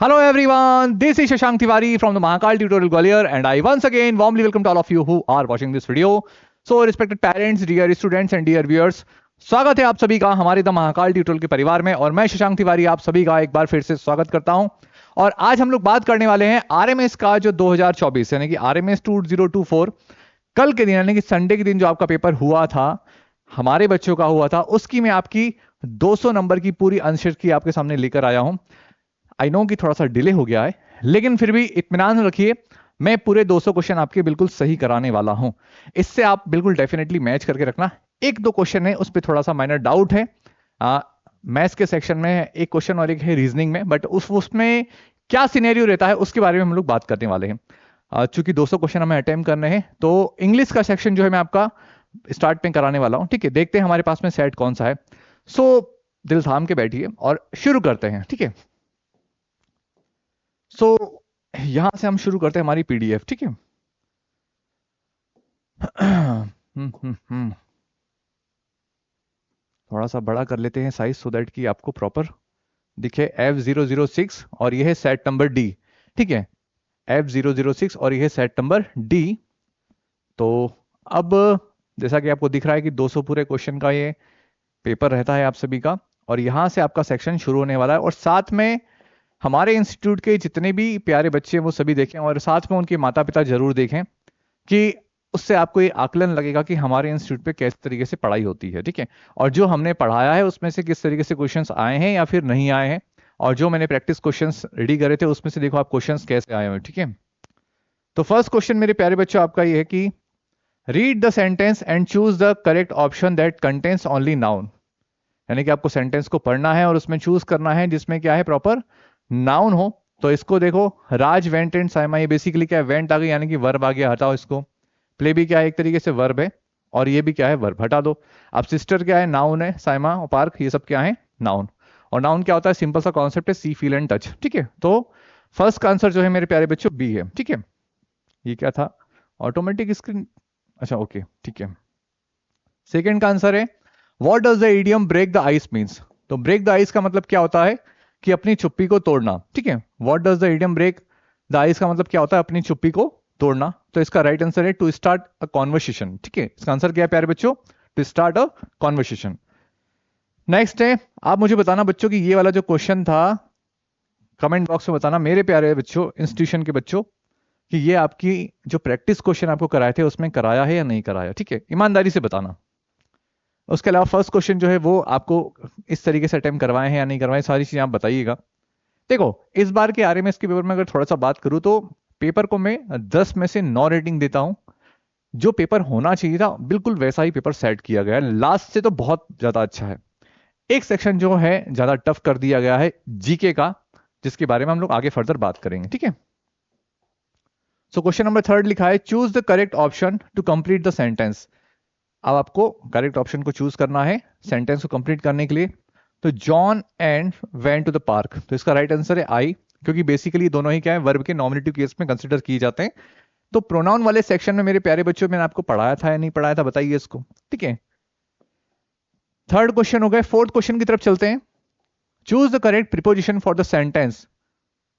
Hello everyone, this is Shashank Tiwari from the Mahakal Tutorial Gwalior and I once again warmly welcome to all of you who are watching this video. So respected parents, dear students and dear viewers, स्वागत है आप सभी का हमारे the Mahakal tutorial के परिवार में और मैं शशांक तिवारी आप सभी का एक बार फिर से स्वागत करता हूं। और आज हम लोग बात करने वाले हैं आरएमएस का जो 2024 यानी कि आरएमएस 2024 कल के दिन यानी कि संडे के दिन जो आपका पेपर हुआ था, हमारे बच्चों का हुआ था, उसकी मैं आपकी 200 नंबर की पूरी आंसर की आपके सामने लेकर आया हूं। आई नो कि थोड़ा सा डिले हो गया है, लेकिन फिर भी इत्मीनान रखिए, मैं पूरे 200 क्वेश्चन आपके बिल्कुल सही कराने वाला हूं। इससे आप बिल्कुल डेफिनेटली मैच करके रखना। एक दो क्वेश्चन है उस पर थोड़ा सा माइनर डाउट है, मैथ्स के सेक्शन में एक क्वेश्चन और एक है रीजनिंग में, बट उसमें क्या सिनेरियो रहता है उसके बारे में हम लोग बात करने वाले हैं। चूंकि 200 क्वेश्चन हमें अटेम्प्ट करने हैं तो इंग्लिश का सेक्शन जो है मैं आपका स्टार्ट में कराने वाला हूं। ठीक है, देखते हैं हमारे पास में सेट कौन सा है। सो दिल थाम के बैठिए और शुरू करते हैं। ठीक है, सो यहां से हम शुरू करते हैं हमारी पीडीएफ। ठीक है, थोड़ा सा बड़ा कर लेते हैं साइज सो दैट कि आपको प्रॉपर दिखे। F006 और यह है सेट नंबर डी। ठीक है, F006 और यह है सेट नंबर डी। तो अब जैसा कि आपको दिख रहा है कि 200 पूरे क्वेश्चन का ये पेपर रहता है आप सभी का, और यहां से आपका सेक्शन शुरू होने वाला है। और साथ में हमारे इंस्टीट्यूट के जितने भी प्यारे बच्चे हैं वो सभी देखें, और साथ में उनके माता पिता जरूर देखें कि उससे आपको ये आकलन लगेगा कि हमारे इंस्टीट्यूट पे किस तरीके से पढ़ाई होती है। ठीक है, और जो हमने पढ़ाया है उसमें से किस तरीके से क्वेश्चंस आए हैं या फिर नहीं आए हैं, और जो मैंने प्रैक्टिस क्वेश्चंस रेडी करे थे उसमें से देखो आप क्वेश्चंस कैसे आए हुए। ठीक है, तो फर्स्ट क्वेश्चन मेरे प्यारे बच्चों आपका ये है कि read the sentence and choose the correct option that contains only noun. यानी कि आपको सेंटेंस को पढ़ना है और उसमें चूज करना है जिसमें क्या है, प्रॉपर नाउन हो। तो इसको देखो, राज वेंट एंड साइमा, ये बेसिकली क्या है, वेंट आ गई यानी कि वर्ब आ गया, हटाओ इसको। प्ले भी क्या है, एक तरीके से वर्ब है, और ये भी क्या है, वर्ब, हटा दो। अब सिस्टर क्या है, नाउन है, साइमा और पार्क ये सब क्या है, नाउन। और नाउन क्या होता है, सिंपल सा कॉन्सेप्ट है, सी फील एंड टच। ठीक है, तो फर्स्ट का आंसर जो है मेरे प्यारे बच्चों बी है। ठीक है, ये क्या था, ऑटोमेटिक स्क्रीन, अच्छा ओके ठीक है। सेकेंड का आंसर है what does the idiom break the ice means. तो ब्रेक द आइस का मतलब क्या होता है कि अपनी चुप्पी को तोड़ना। ठीक है, what does the idiom break the ice का मतलब क्या होता है, अपनी चुप्पी को तोड़ना। तो इसका राइट आंसर है टू स्टार्ट अ कॉन्वर्सेशन। ठीक है, इसका आंसर क्या है प्यारे बच्चों, to start a conversation. Next है, आप मुझे बताना बच्चों कि ये वाला जो क्वेश्चन था, कमेंट बॉक्स में बताना मेरे प्यारे बच्चों, इंस्टीट्यूशन के बच्चों, कि ये आपकी जो प्रैक्टिस क्वेश्चन आपको कराए थे उसमें कराया है या नहीं कराया। ठीक है, ईमानदारी से बताना। उसके अलावा फर्स्ट क्वेश्चन जो है वो आपको इस तरीके से अटेम्प्ट करवाए हैं या नहीं करवाए, सारी चीजें आप बताइएगा। देखो, इस बार के आरएमएस के पेपर में अगर थोड़ा सा बात करूं तो पेपर को मैं 10 में से 9 रेटिंग देता हूं। जो पेपर होना चाहिए था बिल्कुल वैसा ही पेपर सेट किया गया है, लास्ट से तो बहुत ज्यादा अच्छा है। एक सेक्शन जो है ज्यादा टफ कर दिया गया है जीके का, जिसके बारे में हम लोग आगे फर्दर बात करेंगे। ठीक है, सो क्वेश्चन नंबर 3 लिखा है choose the correct option to complete the sentence. अब आपको करेक्ट ऑप्शन को चूज करना है सेंटेंस को कंप्लीट करने के लिए। तो John and went to the park, तो इसका राइट आंसर है आई, क्योंकि बेसिकली दोनों ही क्या है, वर्ब के नॉमिनेटिव केस में कंसीडर किए जाते हैं। तो प्रोनाउन वाले सेक्शन में मेरे प्यारे बच्चों मैंने आपको पढ़ाया था या नहीं पढ़ाया था, बताइए इसको। ठीक है, थर्ड क्वेश्चन हो गए, फोर्थ क्वेश्चन की तरफ चलते हैं। Choose the correct preposition for the sentence.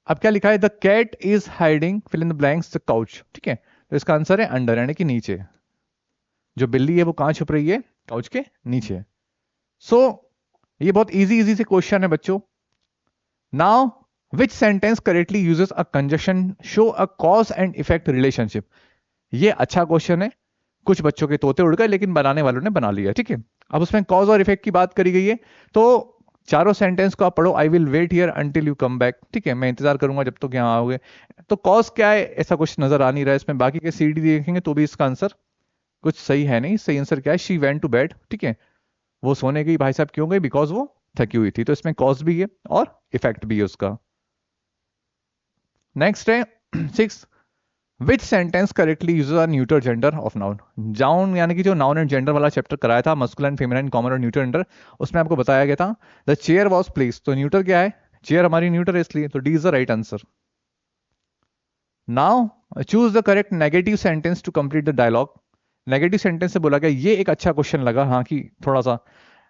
अब क्या लिखा है, the cat is hiding fill in the blanks the couch. ठीक है, तो इसका आंसर है अंडर यानी कि नीचे। जो बिल्ली है वो कहां छुप रही है, काउच के नीचे। सो ये बहुत इजी से क्वेश्चन है बच्चों। Now which sentence correctly uses a conjunction show a cause and effect relationship. ये अच्छा क्वेश्चन है, कुछ बच्चों के तोते उड़ गए लेकिन बनाने वालों ने बना लिया। ठीक है, अब उसमें कॉज और इफेक्ट की बात करी गई है, तो चारों सेंटेंस को आप पढ़ो। I will wait here until you come back. ठीक है, मैं इंतजार करूंगा जब तक यहाँ आओगे। तो कॉज क्या है, ऐसा कुछ नजर आ नहीं रहा है इसमें, बाकी के सीडी देखेंगे तो भी इसका आंसर कुछ सही है नहीं। सही आंसर क्या है, शी वेंट टू बेड। ठीक है, वो सोने गई, भाई साहब क्यों गई, बिकॉज वो थकी हुई थी। तो इसमें कॉज भी है और इफेक्ट भी है उसका। नेक्स्ट है 6, which sentence correctly uses a neuter gender of noun. Noun यानी कि जो नाउन एंड जेंडर वाला चैप्टर कराया था, मस्कुलिन फेमिनिन कॉमन और न्यूटर जेंडर, उसमें आपको बताया गया था द चेयर वॉज प्लेस। तो न्यूटर क्या है, चेयर हमारी न्यूटर है इसलिए, तो D is the right answer. Now choose the correct negative sentence to complete the dialogue. Negative sentence से बोला गया, ये एक अच्छा क्वेश्चन लगा, हाँ कि थोड़ा सा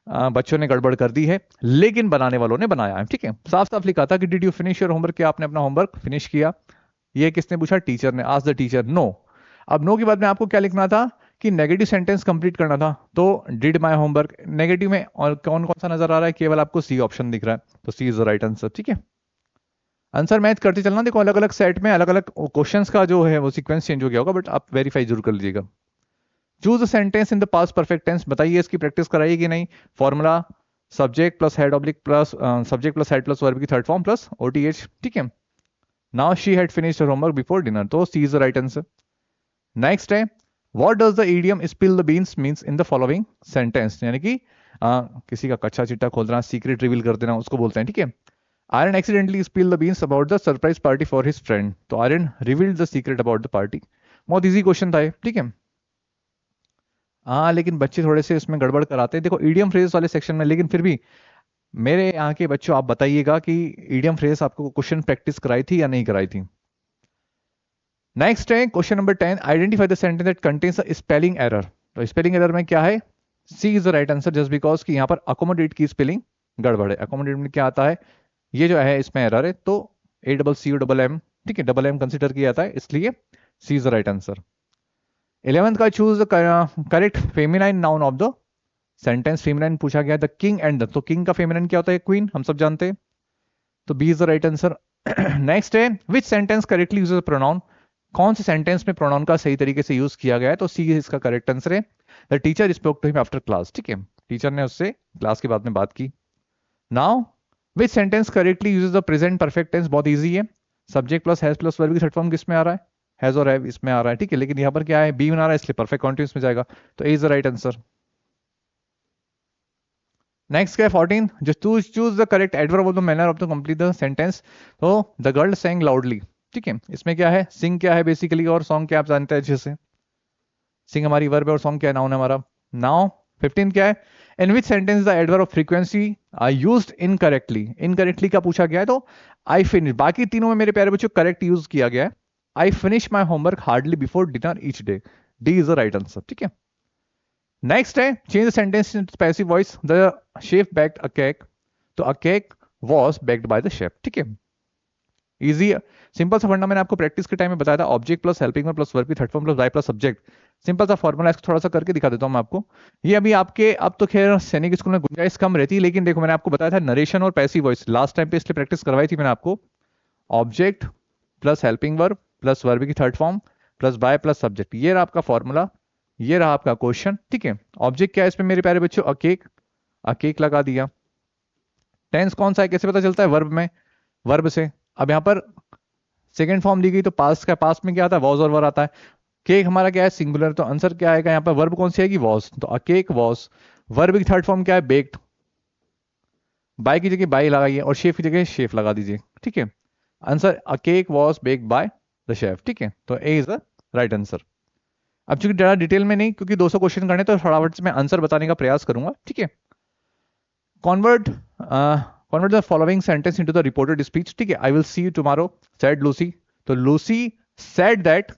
बच्चों ने गड़बड़ कर दी है, लेकिन बनाने वालों ने बनाया है। ठीक है, साफ साफ लिखा था कि did you finish your homework, क्या आपने अपना होमवर्क फिनिश किया। ये किसने पूछा? टीचर ने। आज द टीचर नो। अब नो के बाद में आपको क्या लिखना था कि नेगेटिव सेंटेंस कंप्लीट करना था। तो डिड माय होमवर्क नेगेटिव में, और कौन कौन सा नजर आ रहा है? केवल आपको सी ऑप्शन दिख रहा है, तो C is the right answer. ठीक है, आंसर मैच करते चलना। देखो अलग अलग सेट में अलग अलग क्वेश्चंस का जो है वो सीक्वेंस चेंज हो गया होगा, बट आप वेरीफाई जरूर कर लीजिएगा। Choose a sentence in the past perfect tense, बताइए इसकी प्रैक्टिस कराइए कि नहीं। Formula subject plus had oblique plus subject plus had plus verb की थर्ड फॉर्म प्लस ओटीएच। ठीक है, now she had finished her homework before dinner, तो C is the right answer. Next है what does the idiom spill the beans means in the following sentence, यानी कि किसी का कच्चा चिट्टा खोलना, सीक्रेट रिवील कर देना, उसको बोलते हैं। ठीक है, Aryan accidentally spill the beans about the surprise party for his friend, तो Aryan revealed the secret about the party. बहुत इजी क्वेश्चन था ये। ठीक है, हाँ लेकिन बच्चे थोड़े से इसमें गड़बड़ कराते हैं, देखो ईडियम फ्रेज वाले सेक्शन में। लेकिन फिर भी मेरे यहाँ के बच्चों आप बताइएगा कि ईडियम फ्रेज आपको क्वेश्चन प्रैक्टिस कराई थी या नहीं कराई थी। नेक्स्ट है question number 10, identify the sentence that contains a spelling error. तो स्पेलिंग एरर में क्या है? C is the right answer, just because कि यहाँ पर अकोमोडेट की स्पेलिंग गड़बड़ है। अकोमोडेट में क्या आता है? ये जो है इसमें एरर है, तो A double C double M, ठीक है, डबल एम कंसिडर किया जाता है, इसलिए C is the right answer. 11th का choose correct feminine noun of the sentence. Feminine पूछा गया द किंग एंड द, तो किंग का फेमिनाइन क्या होता है? क्वीन, हम सब जानते हैं, तो B is the right answer. Next है which sentence correctly uses pronoun, कौन से सेंटेंस में प्रोनाउन का सही तरीके से यूज किया गया है? तो सी इसका करेक्ट आंसर है। The teacher spoke to him after class. ठीक है, टीचर ने उससे क्लास के बाद में बात की। Now which sentence correctly uses the present perfect tense, बहुत इजी है। Subject plus has plus verb की थर्ड फॉर्म किस में आ रहा है? हैज और हैव इसमें आ रहा है। ठीक है, लेकिन यहाँ पर क्या है? बी बना रहा है, इसलिए परफेक्ट कॉन्टिन्यूस में जाएगा, तो ए is the right answer. Next क्या है 14, just choose the correct adverb of the manner of the complete the sentence. तो द गर्ल sang लाउडली। ठीक है, इसमें क्या है? सिंग क्या है बेसिकली, और सॉन्ग क्या आप जानते हैं अच्छे से। सिंग हमारी वर्ब है और सॉन्ग क्या है? नाउन है हमारा। नाउ 15 क्या है? In which sentence the adverb of frequency are used incorrectly. Incorrectly का पूछा गया है, तो आई फिनिश। बाकी तीनों में मेरे प्यारे बच्चों करेक्ट यूज किया गया है। I finish my homework hardly before dinner each day, D is the right answer. ठीक है, नेक्स्ट है change the sentence in passive voice, the chef baked a cake, तो a cake was baked by the chef. ठीक है, easy simple सा फंडा मैंने आपको प्रैक्टिस के टाइम में बताया था, object plus helping verb plus verb की third form plus by plus subject. Simple सा फॉर्मूला, इसको थोड़ा सा करके दिखा देता हूं मैं आपको। ये अभी आपके, अब तो खैर सैनिक स्कूल में गुंजाइश कम रहती है, लेकिन देखो मैंने आपको बताया था नरेशन और पैसिव वॉइस लास्ट टाइम पे, इसलिए प्रैक्टिस करवाई थी मैंने आपको। Object plus helping verb plus verb की third form plus by plus subject, ये रहा आपका फॉर्मूला, ये रहा आपका क्वेश्चन। ठीक है, ऑब्जेक्ट क्या है इसमें मेरे प्यारे बच्चों? अ केक लगा दिया। टेंस कौन सा है, कैसे पता चलता है? वर्ब में, वर्ब से। अब यहां पर सेकेंड फॉर्म दी गई, तो पास्ट का, पास्ट में क्या आता है? वॉज और वर आता है। केक हमारा क्या है? सिंगुलर, तो आंसर क्या आएगा यहाँ पर? वर्ब कौन सी आएगी? वॉज, तो अ केक वॉज। वर्ब की थर्ड फॉर्म क्या है? बेक्ड। बाय की जगह बाय लगाइए और शेफ की जगह शेफ लगा दीजिए। ठीक है, answer a cake was baked by the chef. ठीक है, तो ए इज द राइट आंसर। अब चूंकि ज़्यादा डिटेल में नहीं, क्योंकि 200 क्वेश्चन करने, तो फटाफट से मैं आंसर बताने का प्रयास करूंगा। ठीक है, convert the following sentence into the reported speech. ठीक है, I will see you tomorrow said Lucy, तो लूसी सेड दैट,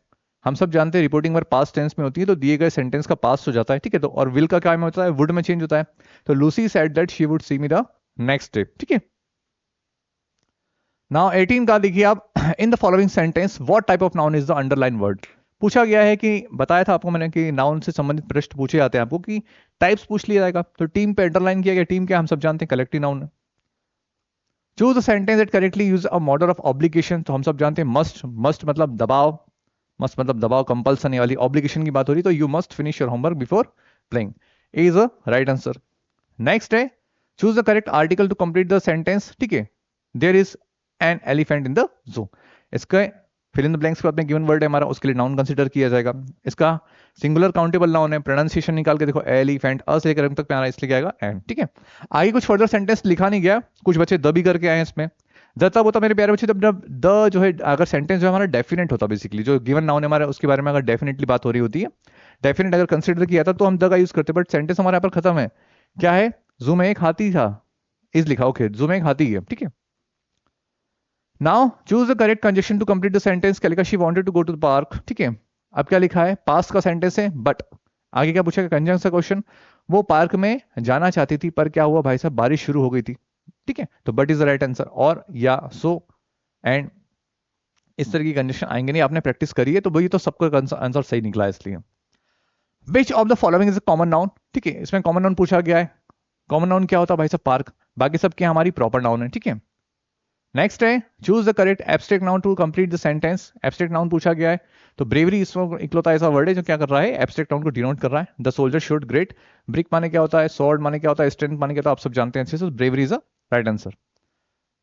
हम सब जानते हैं रिपोर्टिंग वर्ब पास्ट टेंस में होती है, तो दिए गए सेंटेंस का पास्ट हो जाता है। ठीक है, तो और विल का क्या में होता है? वुड में चेंज होता है, तो Lucy said that she would see me the next day. ठीक है, नाउ 18 का देखिए आप, इन the following sentence what type of noun is the underline word. पूछा गया है कि, बताया था आपको मैंने कि नाउन से संबंधित प्रश्न पूछे जाते हैं आपको, कि टाइप्स पूछ लिया जाएगा, तो टीम पे अंडरलाइन किया गया। टीम क्या हम सब जानते हैं? कलेक्टिव नाउन है। Choose the sentence that correctly use a model of obligation, तो हम सब जानते हैं मस्ट, मस्ट मतलब दबाव, मस्ट मतलब दबाव, कंपल्सन वाली। ऑब्लिगेशन की बात हो रही, तो you must finish your homework before playing, A is a right answer. Next है choose the correct article to complete the sentence. ठीक है, there is an elephant in the zoo, इसका फिल इन द ब्लैंक्स के बाद में given word है हमारा, उसके लिए नाउन कंसीडर किया जाएगा। इसका सिंगुलर काउंटेबल नाउन है, प्रोनाउंसिएशन निकाल के देखो, एलिफेंट, अ से लेकर अंत तक पे आ रहा है, इसलिए क्या आएगा? एंड। ठीक है, आगे कुछ फर्दर सेंटेंस लिखा नहीं गया, कुछ बच्चे द भी करके आए हैं इसमें। द तब होता मेरे प्यारे बच्चे जब द जो है, अगर सेंटेंस जो हमारा डेफिनेट होता, बेसिकली जो गिवन नाउन है हमारा, उसके बारे में अगर डेफिनेटली बात हो रही होती है, डेफिनेट अगर कंसिडर किया था, तो हम द का यूज करते, बट सेंटेंस हमारे यहाँ पर खत्म है। क्या है? जू में एक हाथी था, इज लिखा, ओके, जू में एक हाथी है। ठीक है, now choose the correct conjunction to complete the sentence. क्या लिखा? She wanted to go to the park. ठीक है, अब क्या लिखा है? पास्ट का सेंटेंस है बट, आगे क्या पूछा, कंजंक्शन क्वेश्चन, वो पार्क में जाना चाहती थी पर क्या हुआ भाई साहब, बारिश शुरू हो गई थी। ठीक है, तो but is the right answer, और या सो एंड इस तरह की कंडीशन आएंगे नहीं, आपने प्रैक्टिस करी है तो वही तो सबका आंसर सही निकला है इसलिए। विच of the following is a common noun, ठीक है, इसमें कॉमन नाउन पूछा गया है। कॉमन नाउन क्या होता है भाई साहब, पार्क, बाकी सब क्या हमारी प्रॉपर नाउन है। ठीक है, नेक्स्ट है choose the correct abstract noun to complete the sentence, abstract noun पूछा गया है, तो ब्रेवरी इसमें इकलौता ऐसा वर्ड है जो क्या कर रहा है, एब्स्ट्रैक्ट नाउन को डिनोट कर रहा है। The soldier should great, brick माने क्या होता है, स्वॉर्ड माने क्या होता है, स्ट्रेंथ माने क्या होता है, आप सब जानते हैं अच्छे से, bravery is a right answer.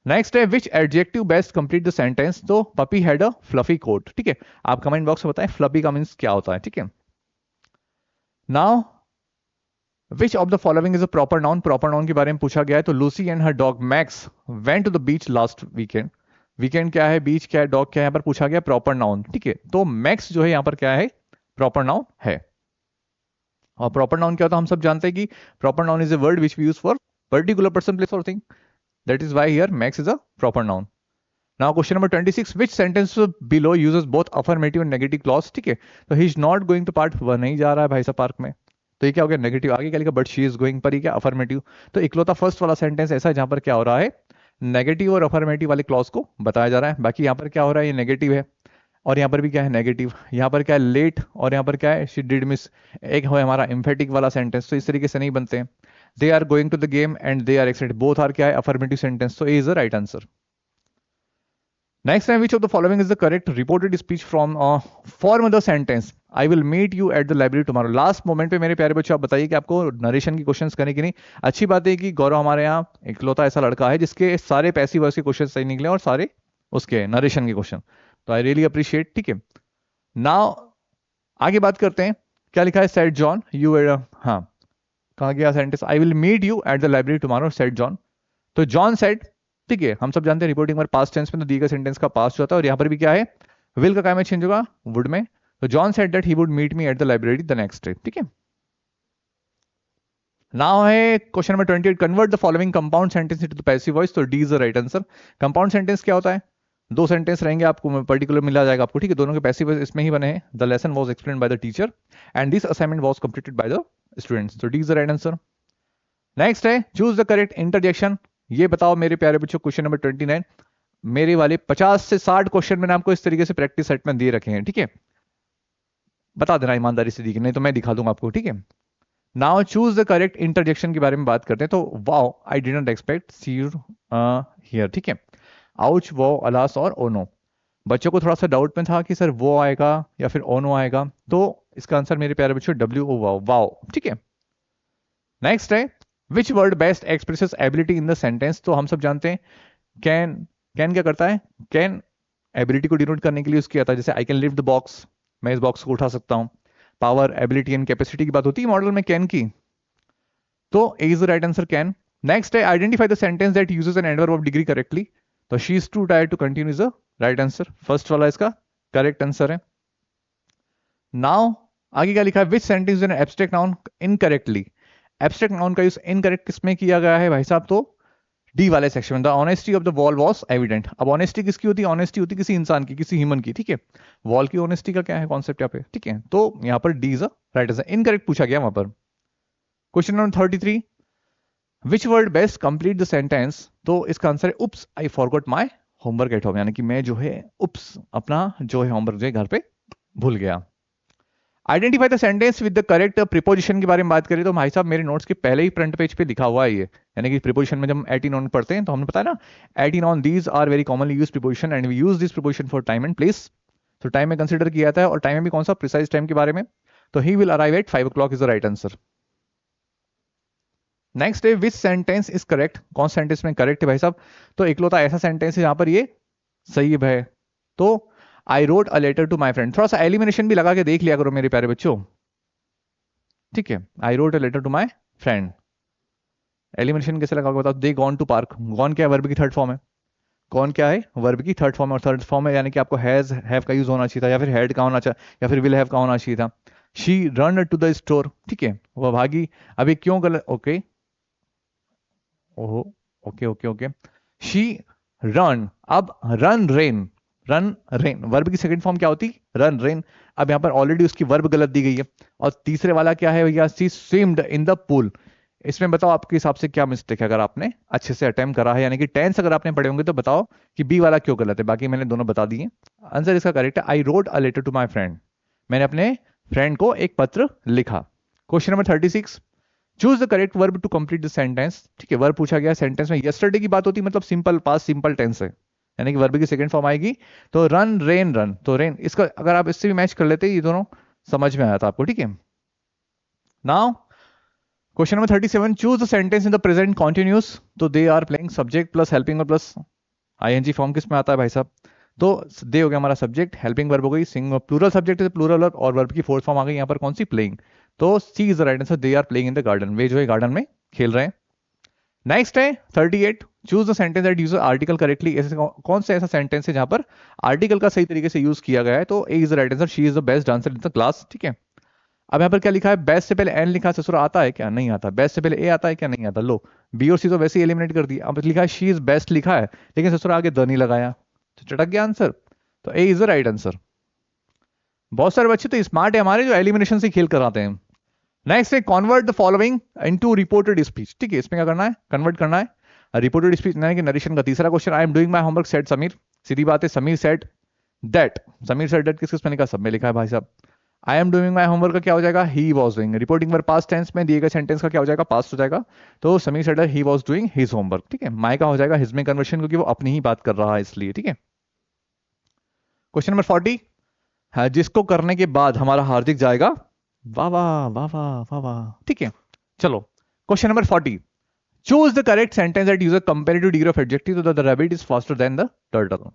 Next है which adjective best complete the sentence, तो puppy had a fluffy coat. ठीक है, आप कमेंट बॉक्स में बताएं फ्लफी का मीन्स क्या होता है। ठीक है, now which of the following is a proper noun, proper noun के बारे में पूछा गया है, तो Lucy and her dog Max went to the beach last weekend. Weekend क्या है, बीच क्या है, डॉग क्या है, यहाँ पर पूछा गया प्रॉपर नाउन। ठीक है, तो मैक्स जो है यहाँ पर क्या है, प्रॉपर नाउन है। और प्रॉपर नाउन क्या होता है, हम सब जानते हैं कि proper noun is a word which we use for particular person, place और thing, that is why here Max is a proper noun. Now question number 26, which sentence below uses both affirmative and negative clause. ठीक है, तो he is not going to park, वह नहीं जा रहा है भाई साहब पार्क में, तो ये क्या हो गया नेगेटिव। आगे क्या लिखा, बट शी इज गोइंग, पर ये क्या अफर्मेटिव। तो इकलौता फर्स्ट वाला सेंटेंस ऐसा है जहां पर क्या हो रहा है, नेगेटिव और अफर्मेटिव वाले क्लॉज को बताया जा रहा है। बाकी यहाँ पर क्या हो रहा है, ये नेगेटिव है, और यहाँ पर भी क्या है नेगेटिव, यहाँ पर क्या है लेट, और यहाँ पर क्या है शी डिड मिस। एक है हमारा एम्फेटिक वाला सेंटेंस, तो इस तरीके से नहीं बनते हैं। They are going to the game and they are excited, both are क्या है अफर्मेटिव सेंटेंस, तो ए is the right answer. Next time, which of the following is the correct reported speech from form the sentence? I will meet you at the library tomorrow. Last moment पे मेरे प्यारे बच्चों आप बताइए कि आपको narration की क्वेश्चंस करने की नहीं। अच्छी बात है कि गौरव हमारे यहाँ इकलौता ऐसा लड़का है जिसके सारे पैसिव वॉइस के क्वेश्चन सही निकले और सारे उसके नरेशन के क्वेश्चन, तो आई रियली अप्रिशिएट। ठीक है, नाउ आगे बात करते हैं, क्या लिखा है, सेड जॉन यू, हाँ कहाँ गया sentence, I will meet you at the library tomorrow said John, तो जॉन सेड। ठीक है, हम सब जानते हैं रिपोर्टिंग पर पास्ट टेंस में तो दिए गए सेंटेंस का पास्ट होता है, और यहाँ पर भी क्या है विल का क्या में चेंज होगा वुड में, तो John said that he would meet me at the library the next day. ठीक है, नाउ है question number 28, convert the following compound sentence into the passive voice, तो D is the right answer. Compound sentence क्या होता है, दो sentence रहेंगे आपको पर्टिकुलर मिला जाएगा आपको। ठीक है, दोनों के पैसिव वॉइस इसमें ही बने हैं, the lesson was explained by the teacher and this assignment was completed by the students, तो D is the right answer. Next है चूज द करेक्ट इंटरजेक्शन, ये बताओ मेरे प्यारे बच्चों, क्वेश्चन नंबर 29, मेरे वाले 50 से 60 क्वेश्चन मैंने आपको इस तरीके से प्रैक्टिस सेट में दिए रखे हैं। ठीक है, बता देना ईमानदारी से दी, नहीं तो मैं दिखा दूंगा आपको। ठीक है, now choose the correct interjection के बारे में बात करते हैं, तो wow I did not expect see you here. ठीक है, आउच वो अलास और ओनो, बच्चों को थोड़ा सा डाउट में था कि सर वो आएगा या फिर ओनो आएगा, तो इसका आंसर मेरे प्यारे बच्चों डब्ल्यू ओ वाओ वाओ। ठीक है, नेक्स्ट है विच word best expresses ability in the sentence, तो हम सब जानते हैं कैन, कैन क्या करता है, कैन एबिलिटी को डिनोट करने के लिए यूज किया था, जैसे I can lift the box, मैं इस बॉक्स को उठा सकता हूं। पावर एबिलिटी एंड कैपेसिटी की बात होती है मॉडल में कैन की, तो ए is the right answer can. Next है identify the sentence that uses an adverb of degree correctly, तो she is too tired to continue is the right answer, first वाला इसका करेक्ट आंसर है। Now आगे क्या लिखा है, which sentence in abstract noun incorrectly, abstract noun का use incorrect किसमें किया गया है भाई साहब, तो डी वाले सेक्शन में, the honesty of the wall was evident. अब ऑनेस्टी किसकी होती है, ऑनेस्टी होती है किसी इंसान की, किसी ह्यूमन की। ठीक है, वॉल की ऑनेस्टी का क्या है कॉन्सेप्ट यहाँ पे। ठीक है, तो यहाँ पर D is right answer, incorrect पूछा गया वहां पर। Question number 33, which word best complete the sentence, तो इसका आंसर है oops I forgot my homework at home, यानी कि मैं जो है उप्स अपना जो है होमवर्क जो है घर पे भूल गया। Identify the sentence with the correct preposition के बारे में बात करें, तो भाई साहब मेरे नोट्स के पहले ही फ्रंट पेज पे लिखा हुआ है ये, यानी कि प्रीपोजिशन में जब हम एट इन ऑन पढ़ते हैं तो हमने बताया ना, at in on these are very commonly use preposition and we use this preposition for time and place, तो टाइम में कंसिडर किया जाता है, और टाइम में भी कौन सा, प्रिसाइज टाइम के बारे में, तो he will arrive at 5 o'clock is the right answer. Next है विच सेंटेंस इज करेक्ट, कौन सेंटेंस में करेक्ट है भाई साहब, तो इकलौता ऐसा सेंटेंस है जहां पर ये सही है, तो I wrote a letter to my friend, थोड़ा सा एलिमिनेशन भी लगा के देख लिया करो मेरे प्यारे बच्चों। ठीक है, I wrote a letter to my friend, elimination कैसे लगा बताओ, they gone to park, gone क्या है वर्ब की थर्ड फॉर्म है, कौन क्या है वर्ब की थर्ड फॉर्म है, और थर्ड फॉर्म है यानी कि आपको हैज हैव का यूज होना चाहिए था, या फिर हैड का होना चाहिए, या फिर विल हैव का होना चाहिए था। She run to the store, ठीक है वह भागी, अभी क्यों गलत, ओके ओहो okay okay okay, she run, अब run ran, run ran, verb की सेकंड फॉर्म क्या होती, रन रेन। अब यहाँ पर ऑलरेडी उसकी वर्ब गलत दी गई है। और तीसरे वाला क्या है भैया, सी स्विम्ड इन द पूल। इसमें बताओ आपके हिसाब से क्या मिस्टेक है, अगर आपने अच्छे से अटेम्प्ट करा है, यानी कि टेंस अगर आपने पढ़े होंगे तो बताओ कि बी वाला क्यों गलत है। बाकी मैंने दोनों बता दिए। आंसर इसका करेक्ट है, I wrote a letter to my friend. मैंने अपने फ्रेंड को एक पत्र लिखा। Question number 36, choose the correct verb to complete the sentence. ठीक है, वर्ब पूछा गया सेंटेंस में, यस्टरडे की बात होती मतलब सिंपल पास्ट सिंपल टेंस है, यानी कि वर्ब की सेकंड फॉर्म आएगी। तो रन रेन, रन तो रेन, इसका अगर आप इससे भी मैच कर लेते ये दोनों समझ में आया था आपको। ठीक है, now question number 37, choose the sentence in the present continuous. तो they are playing, subject plus helping verb plus ING form किस में आता है भाई साहब। तो दे हो गया हमारा सब्जेक्ट, हेल्पिंग वर्ब हो गई, सिंग प्लूरल सब्जेक्ट है प्लूरल वर्ब, और वर्ब की फोर्थ फॉर्म आ गई यहाँ पर कौन सी, प्लेइंग। तो C is the right answer, they are playing in the garden, वे जो है गार्डन में खेल रहे हैं। नेक्स्ट है 38, choose the sentence that use article correctly. ऐसे कौन सा ऐसा सेंटेंस है जहां पर आर्टिकल का सही तरीके से यूज किया गया है। तो ए is the right answer, she is the best dancer in the class. ठीक है, अब यहाँ पर क्या लिखा है, बेस्ट से पहले एन लिखा है, ससुर आता है क्या, नहीं आता। बेस्ट से पहले ए आता है क्या, नहीं आता। लो, बी और सी तो वैसे ही एलिमिनेट कर दिया। अब लिखा है शी इज बेस्ट लिखा है, लेकिन ससुर आगे द नहीं लगाया, तो चटक गया आंसर। तो ए इज द राइट आंसर। बहुत सारे बच्चे तो स्मार्ट है हमारे, जो एलिमिनेशन से खेल कराते हैं। नेक्स्ट है convert the following into reported speech. ठीक है, इसमें क्या करना है, कन्वर्ट करना है रिपोर्टेड स्पीच यानी कि नरेशन का। तीसरा question, I am doing my homework said Sameer. सीधी बात है, Sameer said that, Sameer said that किस किस में लिखा, सब में लिखा है भाई साहब। I am doing my homework का क्या हो जाएगा, he was doing. Reporting verb past tense में दिए गए सेंटेंस का क्या हो जाएगा, पास्ट हो जाएगा। तो Sameer said he was doing his homework. ठीक है, माय का हो जाएगा हिज में कन्वर्शन, क्योंकि वो अपनी ही बात कर रहा है इसलिए। ठीक है, क्वेश्चन नंबर 40 है, जिसको करने के बाद हमारा हार्दिक जाएगा वाह वाह वाह वाह वाह वाह। ठीक है, चलो question number 40, choose the correct sentence that use a comparative degree of adjective. तो the rabbit is faster than the turtle.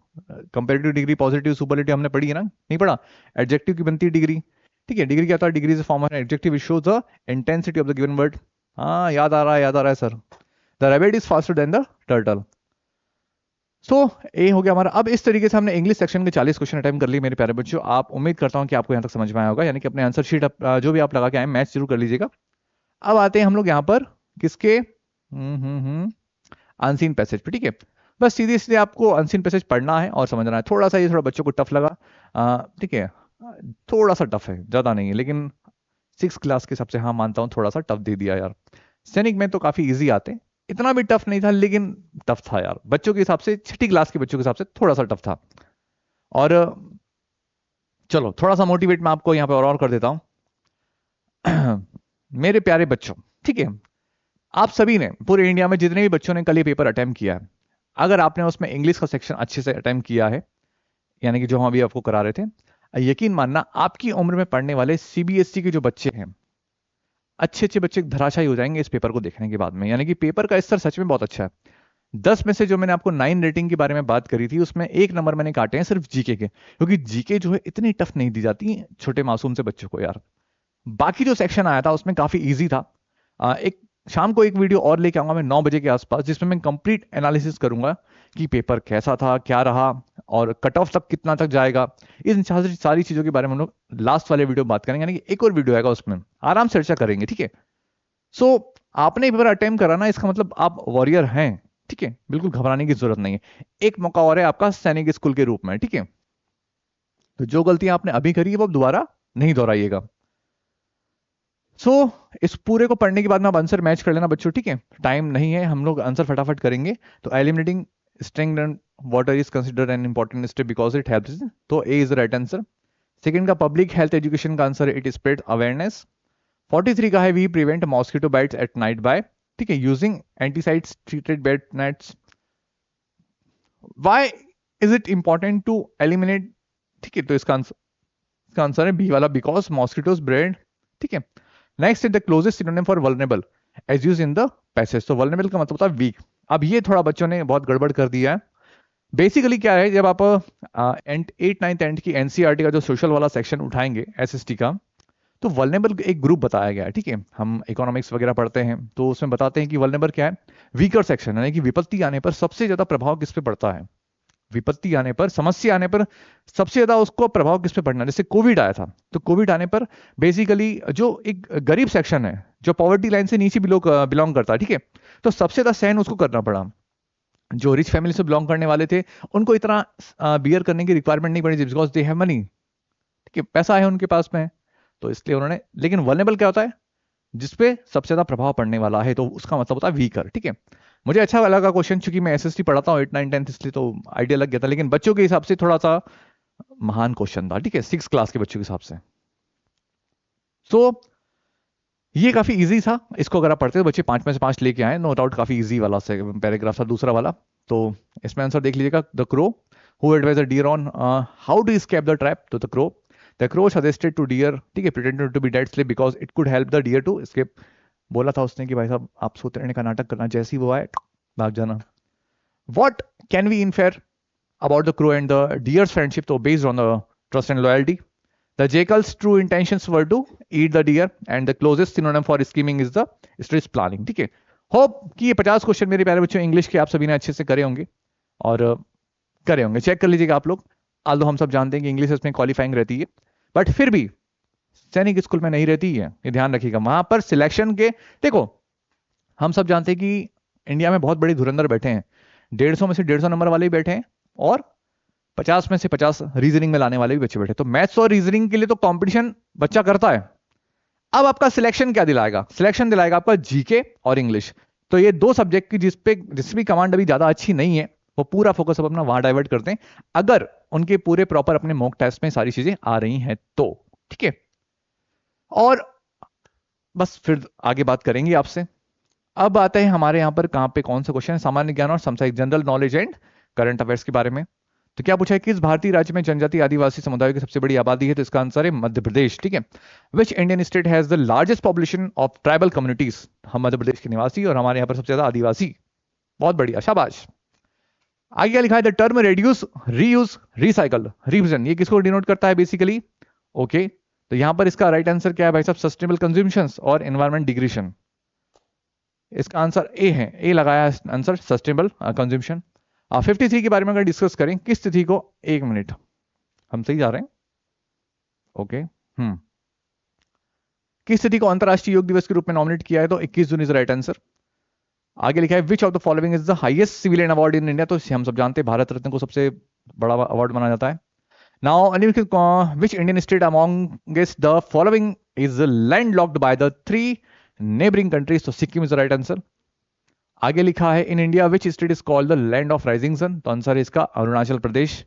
Comparative degree positive superlative हमने पढ़ी है ना, नहीं पढ़ा। एडजेक्टिव की बनती है डिग्री। ठीक है, डिग्री क्या होता है, degree is form of adjective which shows the intensity of the given word. हाँ याद आ रहा है, याद आ रहा है sir. The rabbit is faster than the turtle. So A हो गया हमारा। अब इस तरीके से हमने इंग्लिश सेक्शन के 40 क्वेश्चन अटेम्प्ट कर लिए मेरे प्यारे बच्चों। आप उम्मीद करता हूं कि आपको यहां तक समझ में आया होगा, यानी कि अपने आंसर शीट जो भी आप लगा के आए मैच जरूर कर लीजिएगा। अब आते हैं हम लोग यहाँ पर किसके, अनसीन पैसेज पे। ठीक है, बस सीधे सीधे आपको अनसीन पैसेज पढ़ना है और समझना है। थोड़ा सा ये थोड़ा बच्चों को टफ लगा, ठीक है, थोड़ा सा टफ है, ज्यादा नहीं है, लेकिन 6 क्लास के हिसाब से हाँ मानता हूँ थोड़ा सा टफ दे दिया यार। सैनिक में तो काफी इजी आते हैं, इतना भी टफ नहीं था, लेकिन टफ था यार बच्चों के हिसाब से, 6ठी क्लास के बच्चों के हिसाब से थोड़ा सा टफ था। और चलो थोड़ा सा मोटिवेट मैं आपको यहाँ पे और कर देता हूँ। मेरे प्यारे बच्चों, ठीक है, आप सभी ने पूरे इंडिया में जितने भी बच्चों ने कल ये पेपर अटेम्प्ट किया है, अगर आपने उसमें इंग्लिश का सेक्शन अच्छे से अटेम्प्ट किया है, यानी कि जो हम अभी आपको करा रहे थे, यकीन मानना आपकी उम्र में पढ़ने वाले सीबीएसई के जो बच्चे हैं, अच्छे अच्छे बच्चे धराशायी हो जाएंगे इस पेपर को देखने के बाद में। यानी कि पेपर का स्तर सच में बहुत अच्छा है। 10 में से जो मैंने आपको 9 रेटिंग के बारे में बात करी थी, उसमें 1 नंबर मैंने काटे हैं सिर्फ जीके के, क्योंकि जीके जो है इतनी टफ नहीं दी जाती छोटे मासूम से बच्चों को यार। बाकी जो सेक्शन आया था उसमें काफी इजी था। एक शाम को एक वीडियो और लेके आऊंगा मैं 9 बजे के आसपास, जिसमें मैं कंप्लीट एनालिसिस करूंगा कि पेपर कैसा था, क्या रहा, और कट ऑफ तक कितना तक जाएगा। इन सारी चीजों के बारे में हम लोग लास्ट वाले वीडियो बात करेंगे, यानी कि एक और वीडियो आएगा उसमें आराम से चर्चा करेंगे। ठीक है, सो आपने पेपर अटेम्प्ट करा ना, इसका मतलब आप वॉरियर हैं। ठीक है, बिल्कुल घबराने की जरूरत नहीं है। एक मौका और है आपका सैनिक स्कूल के रूप में। ठीक है, तो जो गलतियां आपने अभी करी है वो दोबारा नहीं दोहराइएगा। सो इस पूरे को पढ़ने के बाद में आप आंसर मैच कर लेना बच्चों। ठीक है, टाइम नहीं है, हम लोग आंसर फटाफट करेंगे। तो eliminating string and water is considered an important step because it helps. तो ए is the right answer. Second का पब्लिक हेल्थ एजुकेशन का आंसर इट स्प्रेड अवेयरनेस। 43 का है we prevent mosquito bites at night by, ठीक है, using insecticides treated bed nets. Why is it important to eliminate, ठीक है, तो इसका आंसर है बी वाला, बिकॉज मॉस्किटोज ब्रेड। ठीक है, next is the closest synonym for vulnerable as used in the passage. तो वल्नरेबल का मतलब होता है वीक। अब ये थोड़ा बच्चों ने बहुत गड़बड़ कर दिया है। बेसिकली क्या है, जब आप 8th 9th 10th की एनसीईआरटी का जो सोशल वाला सेक्शन उठाएंगे एसएसटी का, तो वल्नरेबल एक ग्रुप बताया गया है। ठीक है, हम इकोनॉमिक्स वगैरह पढ़ते हैं तो उसमें बताते हैं कि वल्नरेबल क्या है, वीकर सेक्शन, यानी कि विपत्ति आने पर सबसे ज्यादा प्रभाव किस पे पड़ता है। विपत्ति आने पर, समस्या आने पर सबसे ज्यादा उसको प्रभाव किस पे पड़ना है। जैसे कोविड आया था, तो कोविड आने पर बेसिकली जो एक गरीब सेक्शन है, जो पॉवर्टी लाइन से नीचे बिलोंग करता है, ठीक है, तो सबसे ज्यादा सहन उसको करना पड़ा। जो रिच फैमिली से बिलोंग करने वाले थे उनको इतना बियर करने की रिक्वायरमेंट नहीं पड़ी थी, बिकॉज दे हैव मनी, ठीक है, पैसा है उनके पास में, तो इसलिए उन्होंने। लेकिन वल्नरेबल क्या होता है, जिसपे सबसे ज्यादा प्रभाव पड़ने वाला है, तो उसका मतलब होता है वीकर, ठीक है। मुझे अच्छा लगा क्वेश्चन, चूंकि मैं एसएसटी पढ़ाता हूँ 8 9 10, इसलिए तो आइडिया लग गया था, लेकिन बच्चों के हिसाब से थोड़ा सा महान क्वेश्चन था, ठीक है, 6 क्लास के बच्चों के हिसाब से। सो ये काफी इजी था, इसको अगर आप पढ़ते तो बच्चे 5 में से 5 लेके आए, नो डाउट, काफी इजी वाला से पैराग्राफ था दूसरा वाला। तो इसमें आंसर देख लीजिएगा, the crow who advise the deer on how to escape the trap, तो the crow suggested to deer, ठीक है, pretended to be dead sleep because it could help the deer to escape. बोला था उसने कि भाई साहब आप सोते रहने का नाटक करना, जैसे ही वो आए भाग जाना। What can we infer about the crow and the deer's friendship, so based on the trust and loyalty. The jackal's true intentions were to eat the deer, and the closest synonym for scheming is the stress planning, ठीक है। Hope कि ये 50 question मेरे प्यारे बच्चों English के आप सभी ने अच्छे से करे होंगे, और करे होंगे, चेक कर लीजिएगा आप लोग। आल्दो हम सब जानते हैं कि इंग्लिश इसमें क्वालिफाइंग रहती है, बट फिर भी सैनिक स्कूल में नहीं रहती है, ये ध्यान रखिएगा। वहां पर सिलेक्शन के, देखो हम सब जानते हैं कि इंडिया में बहुत बड़े धुरंधर बैठे हैं, 150 में से 150 नंबर वाले भी बैठे हैं, और 50 में से 50 रीजनिंग में लाने वाले भी बच्चे बैठे। तो मैथ्स और रीजनिंग के लिए तो कंपटीशन बच्चा करता है। अब आपका सिलेक्शन क्या दिलाएगा, सिलेक्शन दिलाएगा आपका जीके और इंग्लिश। तो ये दो सब्जेक्ट की जिस भी कमांड अभी ज्यादा अच्छी नहीं है, वो पूरा फोकस अब अपना वहां डाइवर्ट करते हैं, अगर उनके पूरे प्रॉपर अपने मॉक टेस्ट में सारी चीजें आ रही हैं तो, ठीक है। और बस फिर आगे बात करेंगे आपसे। अब आते हैं हमारे यहां पर कहां पे कौन से क्वेश्चन है, सामान्य ज्ञान और समसामयिक general knowledge and current affairs के बारे में। तो क्या पूछा है, किस भारतीय राज्य में जनजाति आदिवासी समुदाय की सबसे बड़ी आबादी है, तो इसका आंसर है मध्य प्रदेश, ठीक है। विच Indian state has the largest population of tribal communities, हम मध्य प्रदेश के निवासी और हमारे यहाँ पर सबसे ज्यादा आदिवासी। बहुत बढ़िया, शाबाश। आगे क्या लिखा है, the term reduce reuse recycle revision, ये किसको डिनोट करता है बेसिकली, ओके। तो यहां पर इसका राइट आंसर क्या है भाई साहब, सस्टेनेबल कंज्यूमशन और एनवायरमेंट डिग्रेडेशन। इसका आंसर ए है, ए लगाया आंसर, सस्टेनेबल कंज्यूमशन। 53 के बारे में अगर डिस्कस करें, किस तिथि को, एक मिनट, हम सही जा रहे हैं, ओके, किस तिथि को अंतरराष्ट्रीय योग दिवस के रूप में नॉमिनेट किया है, तो 21 जून इज राइट आंसर। आगे लिखा है, which of the following is the highest civilian award in India, तो हम सब जानते हैं भारत रत्न को सबसे बड़ा अवार्ड माना जाता है। Now which Indian state amongst the following is landlocked by the 3 neighbouring countries, तो Sikkim is the right answer. आगे लिखा है, in India which state is called the land of rising sun, तो आंसर है इसका अरुणाचल प्रदेश।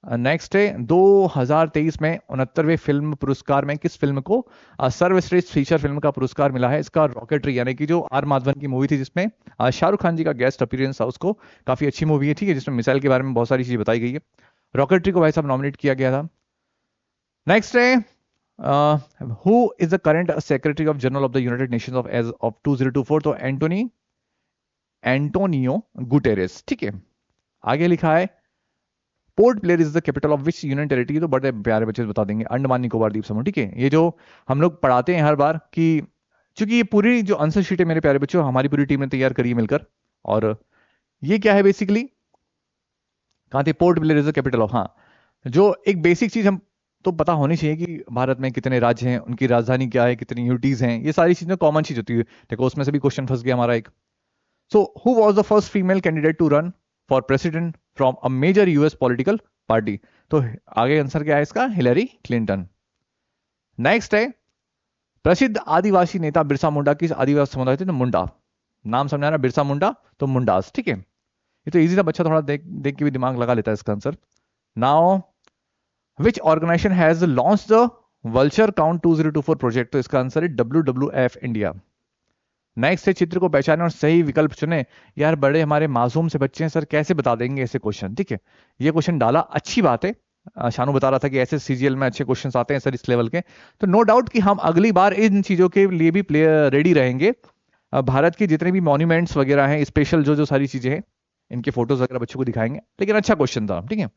नेक्स्ट है 2023 में 69वें film पुरस्कार में किस फिल्म को सर्वश्रेष्ठ फीचर फिल्म का पुरस्कार मिला है, इसका रॉकेटरी, यानी कि जो आर माधवन की मूवी थी जिसमें शाहरुख खान जी का गेस्ट अपीयरेंस था, उसको काफी अच्छी मूवी है, ठीक है, जिसमें मिसाइल के बारे में बहुत सारी चीजें बताई गई है। रॉकेटरी को भाई साहब नॉमिनेट किया गया था। नेक्स्ट है, who is the current secretary of general of the United Nations of as of 2024, तो एंटोनियो गुटेरेस, ठीक है। आगे लिखा है, Port Blair is the capital of which union territory, तो बड़े प्यारे बच्चे बता देंगे, अंडमान निकोबार द्वीप समूह, ठीक है। ये जो हम लोग पढ़ाते हैं हर बार कि, चूंकि ये पूरी जो आंसर शीट है मेरे प्यारे बच्चों हमारी पूरी टीम ने तैयार करी है मिलकर, और ये क्या है बेसिकली, कहां थे, port Blair is the capital of, हाँ, जो एक बेसिक चीज हम तो पता होनी चाहिए कि भारत में कितने राज्य हैं, उनकी राजधानी क्या है, कितनी यूनिटीज हैं, ये सारी चीजें कॉमन चीज होती है। देखो उसमें से भी क्वेश्चन फंस गया हमारा एक। So who was the first female candidate to run for president from a major US political party, तो आगे आंसर क्या है इसका, हिलरी क्लिंटन। नेक्स्ट है, प्रसिद्ध आदिवासी नेता बिरसा मुंडा किस आदिवासी समुदाय थे, तो मुंडा, नाम समझाना, बिरसा मुंडा तो मुंडास, ठीक है। ये तो इजी था, बच्चा थोड़ा देख देख के भी दिमाग लगा लेता है इसका answer. Now which organisation has launch the vulture count 2024 project, तो इसका आंसर है WWF इंडिया। नेक्स्ट है, चित्र को पहचाने और सही विकल्प चुने, यार बड़े हमारे मासूम से बच्चे हैं सर, कैसे बता देंगे ऐसे क्वेश्चन, ठीक है। ये क्वेश्चन डाला, अच्छी बात है, शानू बता रहा था कि ऐसे सीजीएल में अच्छे क्वेश्चंस आते हैं सर इस लेवल के, तो नो डाउट कि हम अगली बार इन चीजों के लिए भी रेडी रहेंगे। भारत के जितने भी मॉन्यूमेंट्स वगैरह हैं, स्पेशल जो जो सारी चीजें हैं, इनके फोटोज वगैरह बच्चों को दिखाएंगे, लेकिन अच्छा क्वेश्चन था, ठीक है।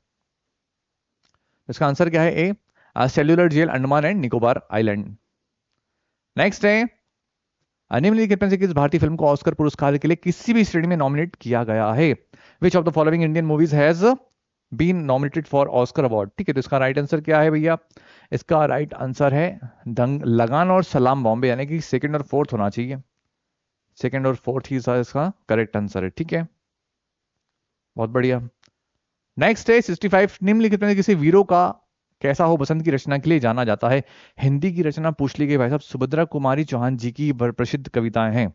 इसका आंसर क्या है, A cellular jail Andaman and Nicobar island. Next है, निम्नलिखित में से किस भारतीय फिल्म को ऑस्कर पुरस्कार के लिए किसी भी श्रेणी में नॉमिनेट किया गया है, which of the following Indian movies has been nominated for Oscar award, ठीक है। तो इसका राइट आंसर क्या है भैया, इसका राइट आंसर है दंग, लगान और सलाम बॉम्बे, यानी कि सेकंड और फोर्थ होना चाहिए, सेकंड और फोर्थ ही इसका करेक्ट आंसर है, ठीक है। बहुत बढ़िया। नेक्स्ट है 65, निम्नलिखित में से किसी वीरों का कैसा हो बसंत की रचना के लिए जाना जाता है। हिंदी की रचना पूछ ली गई भाई साहब, सुभद्रा कुमारी चौहान जी की प्रसिद्ध कविताएं हैं।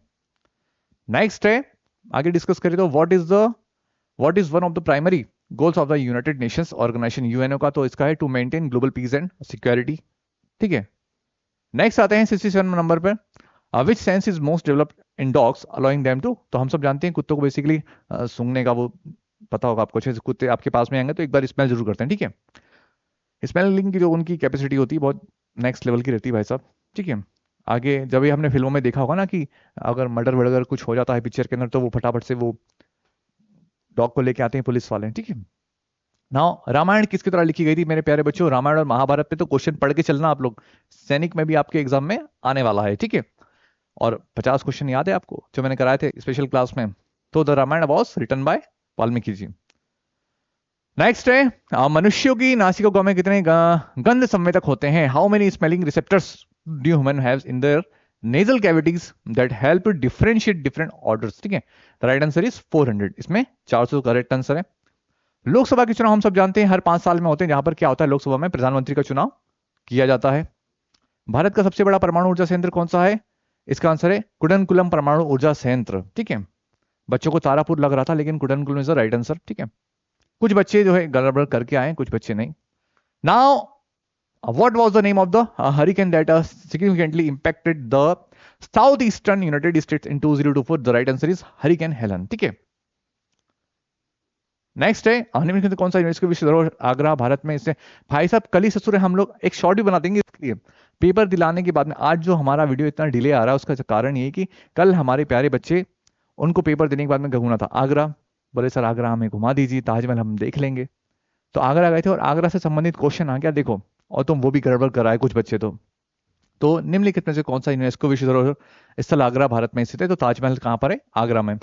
नेक्स्ट है, आगे डिस्कस करें तो what is one of the primary goals of the United Nations Organization, UNO का, तो इसका है to maintain global peace and security. ठीक है। नेक्स्ट आते हैं 67 नंबर पर, which sense is most developed in dogs allowing them to, तो हम सब जानते हैं कुत्तों को बेसिकली सूंघने का वो पता होगा आपको, अच्छे से कुत्ते आपके पास में आएंगे तो एक बार स्मेल जरूर करते हैं। ठीक है। स्मेलिंग की जो उनकी कैपेसिटी होती है बहुत नेक्स्ट लेवल की रहती है भाई साहब। ठीक है। आगे जब ये हमने फिल्मों में देखा होगा ना कि अगर मर्डर वर्डर कुछ हो जाता है पिक्चर के अंदर तो वो फटाफट से वो डॉग को लेके आते हैं पुलिस वाले। ठीक है। नाउ रामायण किसकी तरह लिखी गई थी मेरे प्यारे बच्चों, रामायण और महाभारत पे तो क्वेश्चन पढ़ के चलना आप लोग, सैनिक में भी आपके एग्जाम में आने वाला है। ठीक है। और 50 क्वेश्चन याद है आपको जो मैंने कराए थे स्पेशल क्लास में, तो the Ramayan was written by Valmiki ji. Next है, मनुष्यों की नासिका में कितने गंध संवेदक होते हैं, how many smelling receptors do human have in their nasal cavities that help to differentiate different orders. ठीक है। द राइट आंसर इज 400, इसमें 400 करेक्ट आंसर है। लोकसभा के चुनाव हम सब जानते हैं हर 5 साल में होते हैं, जहां पर क्या होता है लोकसभा में प्रधानमंत्री का चुनाव किया जाता है। भारत का सबसे बड़ा परमाणु ऊर्जा संयंत्र कौन सा है, इसका आंसर है कुडनकुलम परमाणु ऊर्जा संयंत्र। ठीक है। बच्चों को तारापुर लग रहा था लेकिन Kudankulam is the right answer. ठीक है। कुछ बच्चे जो है गड़बड़ करके आए, कुछ बच्चे नहीं। Now what was the name of the hurricane that significantly impacted the south eastern United states in 2024, the right answer is hurricane Helen. ठीक है। नेक्स्ट है, निम्नलिखित कौन सा यूनेस्को विश्व धरोहर आगरा भारत में, इससे भाई साहब कल ही ससुर हम लोग एक शॉर्ट भी बना देंगे इसके लिए पेपर दिलाने के बाद में। आज जो हमारा वीडियो इतना डिले आ रहा है उसका कारण ये कि कल हमारे प्यारे बच्चे उनको पेपर देने के बाद में घूमना था आगरा, बोले सर आगरा हमें घुमा दीजिए, ताजमहल हम देख लेंगे। तो आगरा गए थे और आगरा से संबंधित क्वेश्चन आ गया देखो, और तुम वो भी गड़बड़ कराए कुछ बच्चे तो निम्नलिखित में से कौन सा यूनेस्को विश्व धरोहर स्थल आगरा भारत में स्थित है, तो ताजमहल कहां पर है, आगरा में।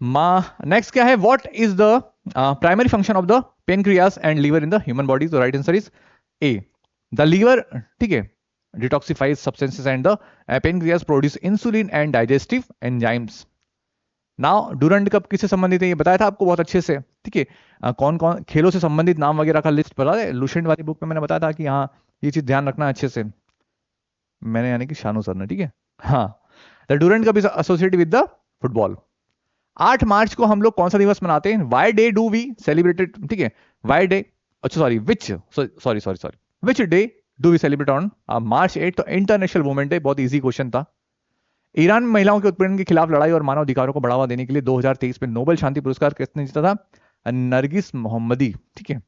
नेक्स्ट क्या है, what is the primary function of the pancreas and liver in the human body, तो right answer is A, the liver. ठीक है। Detoxifies substances and the pancreas produce insulin and digestive enzymes. Now Durand cup किससे संबंधित है, ये बताया था आपको बहुत अच्छे से। ठीक है। कौन कौन खेलों से संबंधित नाम वगैरह का लिस्ट बता दे, लुसेंट वाली बुक में मैंने बताया था कि हाँ ये चीज ध्यान रखना अच्छे से, मैंने यानी कि शानू सर ने। ठीक है। हाँ, the Durand cup is associated with the football. 8 मार्च को हम लोग कौन सा दिवस मनाते हैं, why day do we celebrated. ठीक है। वाई डे, अच्छा sorry which, sorry which day do we celebrate on March 8, तो इंटरनेशनल वुमेन डे। बहुत इजी क्वेश्चन था। ईरान में महिलाओं के उत्पीड़न के खिलाफ लड़ाई और मानव अधिकारों को बढ़ावा देने के लिए 2023 में नोबेल शांति पुरस्कार किसने जीता था, नरगिस मोहम्मदी। ठीक है।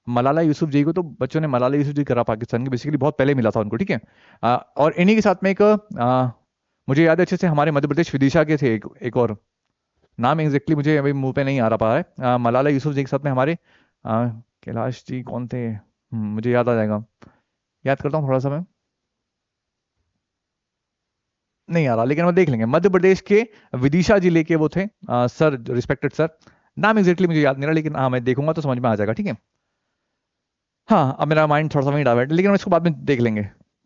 मलाला यूसुफ जी को तो बच्चों ने मलाला यूसुफ जी करा पाकिस्तान के, बेसिकली बहुत पहले मिला था उनको। ठीक है। और इन्हीं के साथ में एक मुझे याद है अच्छे से, हमारे मध्य प्रदेश विदिशा के थे एक और नाम एग्जैक्टली मुझे अभी मुंह पे नहीं आ रहा पा है, मलाला यूसुफ जी के साथ में हमारे कैलाश जी कौन थे, मुझे याद आ जाएगा, याद करता हूँ थोड़ा सा, मैं नहीं आ रहा लेकिन वो देख लेंगे। मध्य प्रदेश के विदिशा जिले के वो थे सर, रिस्पेक्टेड सर, नाम एग्जैक्टली मुझे याद नहीं रहा लेकिन हाँ मैं देखूंगा तो समझ में आ जाएगा। ठीक है। हाँ अब मेरा माइंड थोड़ा सा वहीं डाइवर्ट, लेकिन हम इसको बाद में देख लेंगे।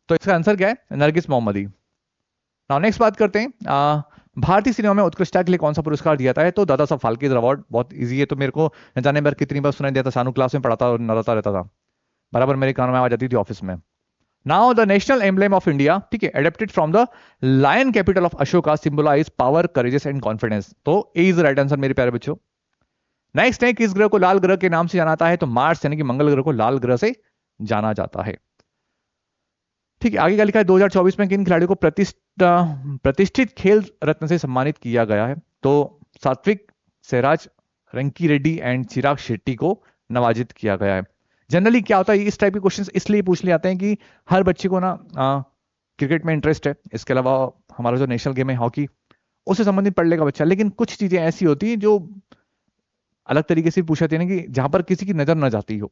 तो इसका आंसर क्या है, नरगिस मोहम्मदी। नाउ नेक्स्ट बात करते हैं, भारतीय सिनेमा में उत्कृष्टता के लिए कौन सा पुरस्कार दिया जाता है, तो दादा साहब फाल्के अवार्ड। बहुत इजी है, तो मेरे को न जाने बार कितनी बार सुनाई दिया था, शानू क्लास में पढ़ाता और नराता रहता था, बराबर मेरे कानों में आ जाती थी ऑफिस में। Now the national emblem of India, ठीक है, adapted from the lion capital of Ashoka, symbolize power, courages and confidence, तो ए इज राइट आंसर मेरे प्यारे बच्चों। नेक्स्ट है, किस ग्रह को लाल ग्रह के नाम से जाना जाता है, तो मार्स यानी कि मंगल ग्रह को लाल ग्रह से जाना जाता है। ठीक है। आगे क्या लिखा है, 2024 में किन खिलाड़ियों को प्रतिष्ठित खेल रत्न से सम्मानित किया गया है, तो सात्विक साईराज, रंकी रेड्डी एंड चिराग शेट्टी को नवाजित किया गया है। जनरली क्या होता है, इस टाइप के क्वेश्चंस इसलिए पूछ लिए जाते हैं कि हर बच्चे को ना क्रिकेट में इंटरेस्ट है, इसके अलावा हमारा जो नेशनल गेम है हॉकी, उससे संबंधित पढ़ लेगा बच्चा, लेकिन कुछ चीजें ऐसी होती है जो अलग तरीके से पूछा जाती है ना, कि जहां पर किसी की नजर ना जाती हो,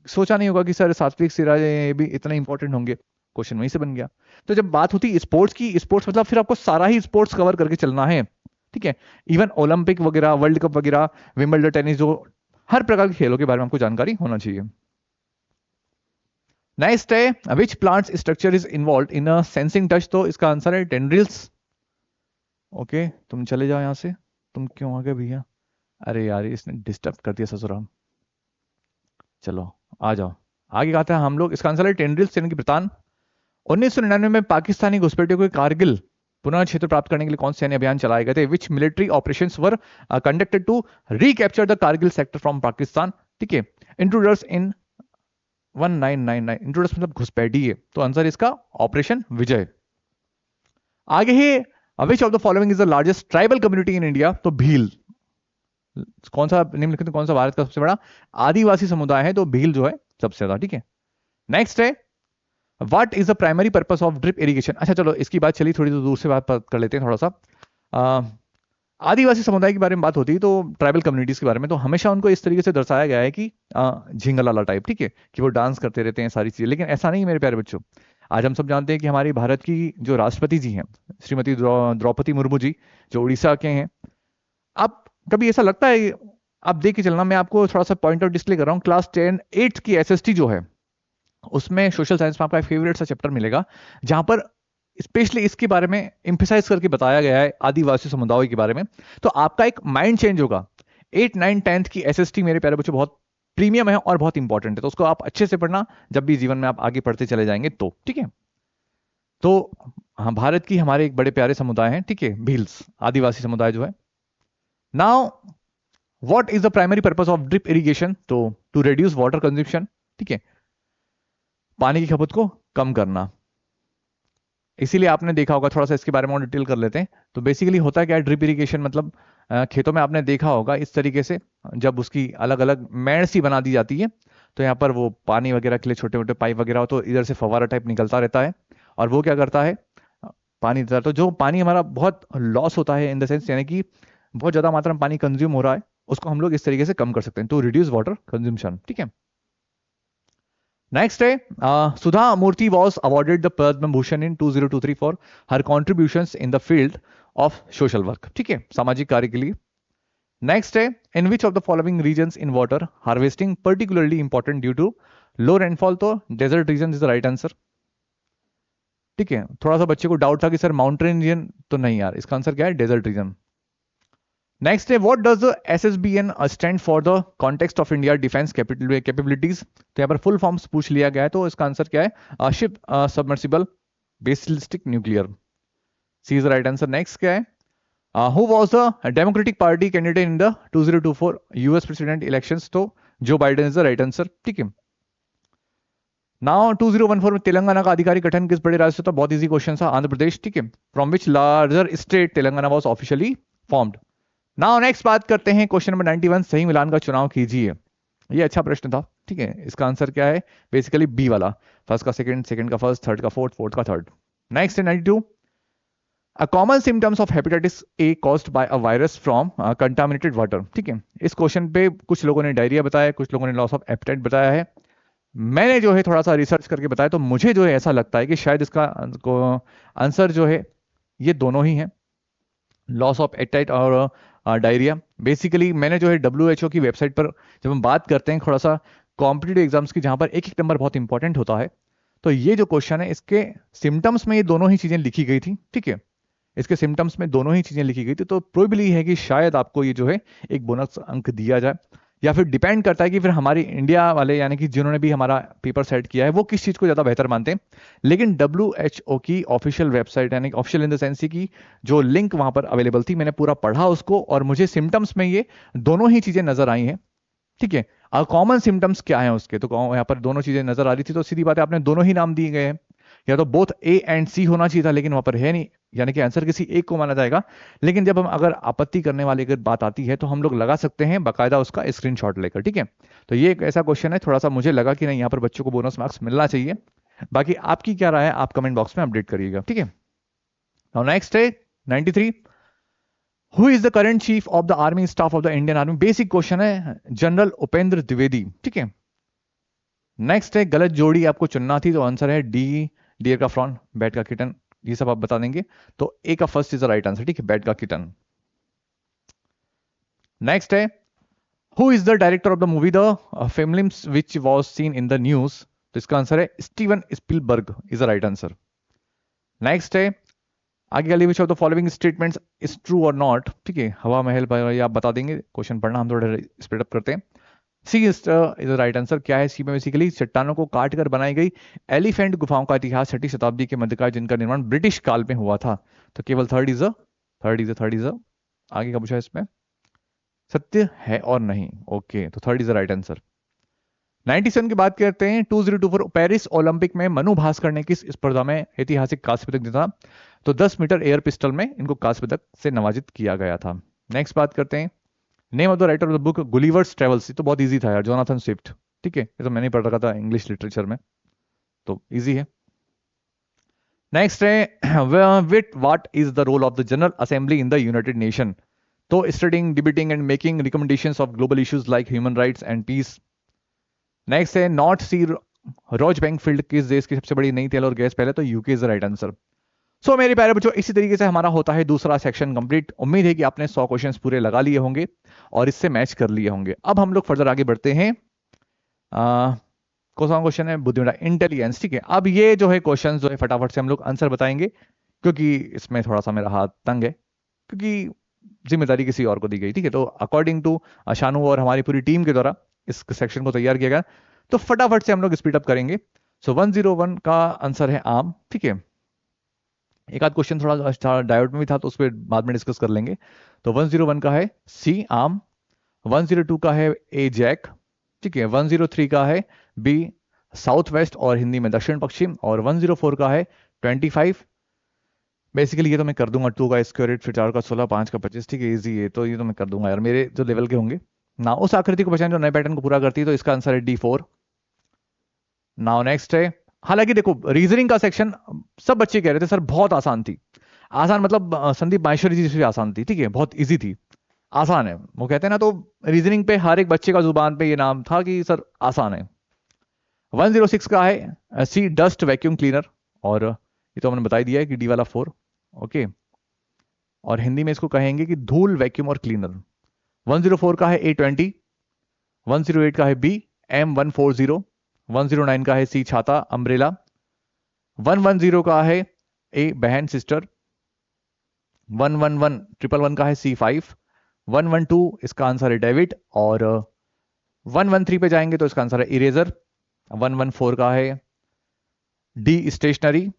सोचा नहीं होगा कि सर सात्विक साईराज ये भी इतने इंपॉर्टेंट होंगे, क्वेश्चन वहीं से बन गया। तो जब बात होती है स्पोर्ट्स की, स्पोर्ट्स मतलब फिर आपको सारा ही स्पोर्ट्स कवर करके चलना है। ठीक है। इवन ओलंपिक वगैरह, वर्ल्ड कप वगैरह, विंबलडन टेनिस, जो हर प्रकार के खेलों के बारे में आपको जानकारी होना चाहिए। नेक्स्ट है, which plants structure is involve in a sensing touch, तो इसका आंसर है टेंड्रिल्स। ओके तुम चले जाओ यहां से, तुम क्यों आ गए भैया, अरे यार इसने डिस्टर्ब कर दिया ससुराल। चलो आ जाओ, आगे कहते हैं हम लोग। इसका आंसर है टेंड्रिल्स यानी कि प्रतान। 1999 में पाकिस्तानी घुसपैठियों को कारगिल पुनः क्षेत्र प्राप्त करने के लिए कौन से सैन्य अभियान चलाए गए थे? Which military operations were conducted to recapture the Kargil sector from Pakistan? ठीक है, इंट्रूडर्स इन 1999, इंट्रूडर्स मतलब घुसपैठिए, तो आंसर इसका ऑपरेशन विजय। आगे ही which of the following is the largest tribal community in India? तो भील। कौन सा निम्नलिखित में कौन सा भारत का सबसे बड़ा आदिवासी समुदाय है? तो भील जो है सबसे ज्यादा। ठीक है, नेक्स्ट है what is the primary purpose of drip irrigation? अच्छा चलो इसकी बात चली, थोड़ी दूर से बात कर लेते हैं थोड़ा सा। आदिवासी समुदाय के बारे में बात होती है तो ट्राइबल कम्युनिटीज के बारे में, तो हमेशा उनको इस तरीके से दर्शाया गया है कि झिंगलाला टाइप, ठीक है, कि वो डांस करते रहते हैं सारी चीजें, लेकिन ऐसा नहीं मेरे प्यारे बच्चों। आज हम सब जानते हैं कि हमारी भारत की जो राष्ट्रपति जी हैं, श्रीमती द्रौपदी मुर्मू जी, जो उड़ीसा के हैं। अब कभी ऐसा लगता है, आप देख के चलना, मैं आपको थोड़ा सा पॉइंट आउट डिस्प्ले कर रहा हूँ। क्लास 10 8 की एसएसटी जो है, उसमें सोशल साइंस में आपका फेवरेट सा चैप्टर मिलेगा, जहां पर स्पेशली इसके बारे में इंफेसाइज करके बताया गया है, आदिवासी समुदायों के बारे में। तो आपका एक माइंड चेंज होगा। 8 9 10th की एसएसटी मेरे प्यारे बच्चों बहुत प्रीमियम है और बहुत इंपॉर्टेंट है, तो उसको आप अच्छे से पढ़ना जब भी जीवन में आप आगे पढ़ते चले जाएंगे तो। ठीक है, तो हाँ, भारत की हमारे एक बड़े प्यारे समुदाय हैं, ठीक है, भील्स आदिवासी समुदाय जो है। Now what is the primary purpose of drip irrigation? तो टू रिड्यूस वाटर कंजप्शन, ठीक है, पानी की खपत को कम करना। इसीलिए आपने देखा होगा, थोड़ा सा इसके बारे में और डिटेल कर लेते हैं। तो बेसिकली होता क्या है ड्रिप इरिगेशन? मतलब खेतों में आपने देखा होगा इस तरीके से, जब उसकी अलग अलग मेड़ सी बना दी जाती है, तो यहाँ पर वो पानी वगैरह के लिए छोटे छोटे पाइप वगैरह हो, तो इधर से फवारा टाइप निकलता रहता है, और वो क्या करता है, पानी देता है। तो जो पानी हमारा बहुत लॉस होता है इन द सेंस, यानी कि बहुत ज्यादा मात्रा में पानी कंज्यूम हो रहा है, उसको हम लोग इस तरीके से कम कर सकते हैं, टू रिड्यूस वाटर कंज्यूमशन। ठीक है, नेक्स्ट है Sudha Murthy was awarded the Padma Bhushan in 2023 for her contributions in the field of social work. ठीक है, सामाजिक कार्य के लिए। नेक्स्ट है in which of the following regions in water harvesting particularly important due to low rainfall? तो desert region is the right answer. ठीक है, थोड़ा सा बच्चे को डाउट था कि सर माउंटेन रीजन, तो नहीं यार, इसका आंसर क्या है, डेजर्ट रीजन। नेक्स्ट है what does the SSBN stand for the context of India defence capabilities? तो यहाँ पर फुल फॉर्म्स पूछ लिया गया है, तो इसका आंसर क्या है, ship submersible ballistic nuclear. C is the right answer. Next क्या है, who was the Democratic party candidate in the 2024 US president elections? तो Joe Biden is the right answer. ठीक है, नाउ 2014 में तेलंगाना का आधिकारिक गठन किस बड़े राज्य से था? बहुत इजी क्वेश्चन था, आंध्र प्रदेश। ठीक है, from which larger state Telangana was officially formed? Now next बात करते हैं क्वेश्चन नंबर 91, सही मिलान का चुनाव कीजिए। ये अच्छा प्रश्न था। ठीक है, इसका आंसर क्या है, बेसिकली बी वाला, फर्स्ट का सेकंड, सेकंड का फर्स्ट, थर्ड का फोर्थ, फोर्थ का थर्ड। नेक्स्ट है 92, a common symptoms of hepatitis A caused by a virus from contaminated water. ठीक है, इस क्वेश्चन पे कुछ लोगों ने डायरिया बताया, कुछ लोगों ने लॉस ऑफ एपेटाइट बताया है। मैंने जो है थोड़ा सा रिसर्च करके बताया, तो मुझे जो है ऐसा लगता है कि शायद इसका आंसर जो है ये दोनों ही है, लॉस ऑफ एपेटाइट और डायरिया। बेसिकली मैंने जो है WHO की वेबसाइट पर जब हम बात करते हैं थोड़ा सा कॉम्पिटिटिव एग्जाम्स की, जहां पर एक एक नंबर बहुत इंपॉर्टेंट होता है, तो ये जो क्वेश्चन है इसके सिम्टम्स में ये दोनों ही चीजें लिखी गई थी। ठीक है, इसके सिम्टम्स में दोनों ही चीजें लिखी गई थी, तो प्रोबेबली है कि शायद आपको ये जो है एक बोनस अंक दिया जाए, या फिर डिपेंड करता है कि फिर हमारी इंडिया वाले यानी कि जिन्होंने भी हमारा पेपर सेट किया है वो किस चीज को ज्यादा बेहतर मानते हैं। लेकिन WHO की ऑफिशियल वेबसाइट, यानी ऑफिशियल इन द सेंस की जो लिंक वहां पर अवेलेबल थी, मैंने पूरा पढ़ा उसको, और मुझे सिम्टम्स में ये दोनों ही चीजें नजर आई हैं। ठीक है, कॉमन सिम्टम्स क्या है उसके, तो यहाँ पर दोनों चीजें नजर आ रही थी, तो सीधी बात है आपने दोनों ही नाम दिए गए हैं, या तो बोथ A एंड C होना चाहिए था, लेकिन वहां पर है नहीं, यानी कि आंसर किसी एक को माना जाएगा। लेकिन जब हम अगर आपत्ति करने वाली अगर बात आती है तो हम लोग लगा सकते हैं बाकायदा उसका स्क्रीनशॉट लेकर। ठीक है, तो ये एक ऐसा क्वेश्चन है, थोड़ा सा मुझे लगा कि नहीं यहाँ पर बच्चों को बोनस मार्क्स मिलना चाहिए। बाकी आपकी क्या राय है, आप कमेंट बॉक्स में अपडेट करिएगा। ठीक है, नाउ नेक्स्ट है 93, who is the current chief of the army staff of the Indian army? Basic question है, जनरल उपेंद्र द्विवेदी। ठीक है, नेक्स्ट है गलत जोड़ी आपको चुनना थी, तो आंसर है डी, डियर का फ्रॉन, बैट का किटन, ये सब आप बता देंगे, तो ए का first is the right answer. ठीक है, बैट का किटन। नेक्स्ट है who is the director of the movie the films which was seen in the news? तो इसका आंसर है Steven Spielberg is the right answer. Next है आगे का विच of the following statements is true और not, ठीक है, हवा महल भाई आप बता देंगे, क्वेश्चन पढ़ना, हम थोड़ा स्पीड अप करते हैं। सी इज द राइट आंसर। क्या है सी में? बेसिकली चट्टानों को काट कर बनाई गई एलिफेंट गुफाओं का इतिहास 6वीं शताब्दी के मध्यकाल, जिनका निर्माण ब्रिटिश काल में हुआ था। तो केवल थर्ड इज आगे का पूछा इसमें सत्य है और नहीं। ओके, तो third is the right answer. 97 की बात करते हैं। 2024 पेरिस ओलंपिक में मनु भास्कर ने किस स्पर्धा में ऐतिहासिक कांस्य पदक जीता? तो 10 मीटर एयर पिस्टल में इनको कांस्य पदक से नवाजित किया गया था। नेक्स्ट बात करते हैं, name of the writer of the book Gulliver's travels. ये तो बहुत इजी था यार, जोनाथन स्विफ्ट, ठीक है, ये तो मैंने पढ़ रखा था इंग्लिश लिटरेचर में, तो इजी है। नेक्स्ट है विट what is the role of the General Assembly in the United Nation? तो studying, debating and making recommendations of global issues like human rights and peace. Next है North Sea Rosebank field किस देश की सबसे बड़ी नई तेल और गैस पहले? तो UK is the right answer. So मेरे प्यारे बच्चों, इसी तरीके से हमारा होता है दूसरा सेक्शन कंप्लीट। उम्मीद है कि आपने 100 क्वेश्चंस पूरे लगा लिए होंगे और इससे मैच कर लिए होंगे। अब हम लोग फर्दर आगे बढ़ते हैं। कौन सा क्वेश्चन है? बुद्धिमत्ता, इंटेलिजेंस, ठीक है। अब ये जो है क्वेश्चन जो है फटाफट से हम लोग आंसर बताएंगे, क्योंकि इसमें थोड़ा सा मेरा हाथ तंग है, क्योंकि जिम्मेदारी किसी और को दी गई, ठीक है। तो अकॉर्डिंग टू शानू और हमारी पूरी टीम के द्वारा इस सेक्शन को तैयार किया गया, तो फटाफट से हम लोग स्पीड अप करेंगे। सो 101 का आंसर है आम, ठीक है। एक आध क्वेश्चन थोड़ा डायोड में भी था, तो उस पर बाद में डिस्कस कर लेंगे। तो 101 का है सी आम, 102 का है ए जैक, ठीक है, 103 का है बी साउथ वेस्ट और हिंदी में दक्षिण पश्चिम, और 104 का है 25। बेसिकली ये तो मैं कर दूंगा, 2 का स्क्वायर रूट, फिर 4 का 16, 5 का 25, ठीक है, इजी है, तो ये तो मैं कर दूंगा यार, मेरे जो लेवल के होंगे ना। उस आकृति को पहचान जो नए पैटर्न को पूरा करती है, तो इसका आंसर है D4। नाउ नेक्स्ट है, हालांकि देखो रीजनिंग का सेक्शन सब बच्चे कह रहे थे सर बहुत आसान थी। आसान मतलब संदीप माहेश्वरी जी से भी आसान थी, ठीक है, बहुत इजी थी, आसान है वो कहते हैं ना। तो रीजनिंग पे हर एक बच्चे का जुबान पे ये नाम था कि सर आसान है। 106 का है सी डस्ट वैक्यूम क्लीनर, और ये तो हमने बता ही दिया है कि डी वाला 4, ओके। और हिंदी में इसको कहेंगे कि धूल वैक्यूम और क्लीनर। 104 का है A20, 108 का है बी M140, 109 का है सी छाता अम्ब्रेला, 110 का है ए बहन सिस्टर, 111 का है C5, 112 इसका आंसर है डेविड, और 113 पे जाएंगे तो इसका आंसर है इरेजर, 114 का है डी स्टेशनरी,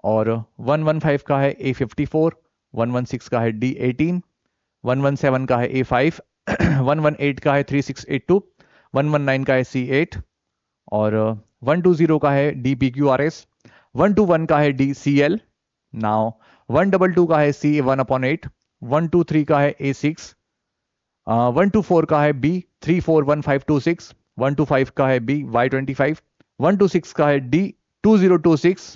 और 115 का है A54, 116 का है D18, 117 का है A5, 118 का है 3682, 119 का है C8, और 120 का है DPQRS, 121 का है DCL। नाउ 122 का है C1/8, 123 का है A6, 124 का है B341526, 125 का है BY25, 126 का है D2026,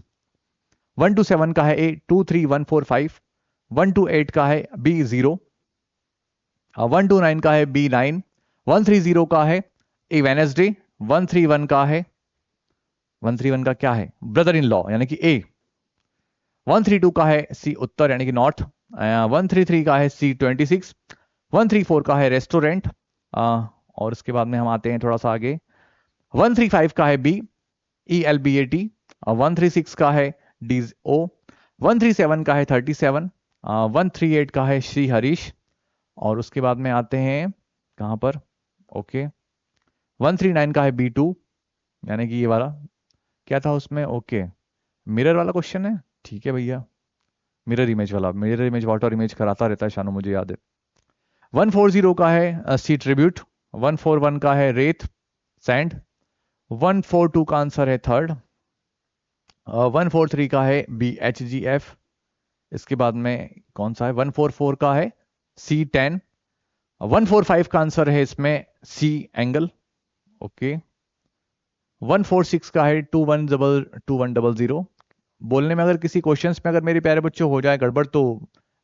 127 का है A23145, 128 का है B0, 129 का है B9, 130 का है ए वेनेसडे, 131 का है 131 का क्या है? ब्रदर इन लॉ यानी कि ए। 132 का है सी उत्तर यानी कि नॉर्थ, 133 का है C26, 134 का है रेस्टोरेंट, और उसके बाद में हम आते हैं थोड़ा सा आगे, 135 का है बी ELBAT, 136 का है DO, 137 का है 37, 138 का है श्री हरीश, और उसके बाद में आते हैं कहां पर? ओके, 139 का है B2 यानी कि ये वाला क्या था उसमें? ओके, मिरर वाला क्वेश्चन है, ठीक है भैया, मिरर इमेज वाला, मिरर इमेज वाटर इमेज कराता रहता है शानू, मुझे याद है। 140 का है सी ट्रिब्यूट, 141 का है रेत सैंड, 142 का आंसर है थर्ड, 143 का है BHGF, इसके बाद में कौन सा है? 144 का है C10, 145 का आंसर है इसमें C एंगल, ओके। 146 का है 2100। बोलने में अगर किसी क्वेश्चंस में अगर मेरे प्यारे बच्चों हो जाए गड़बड़ तो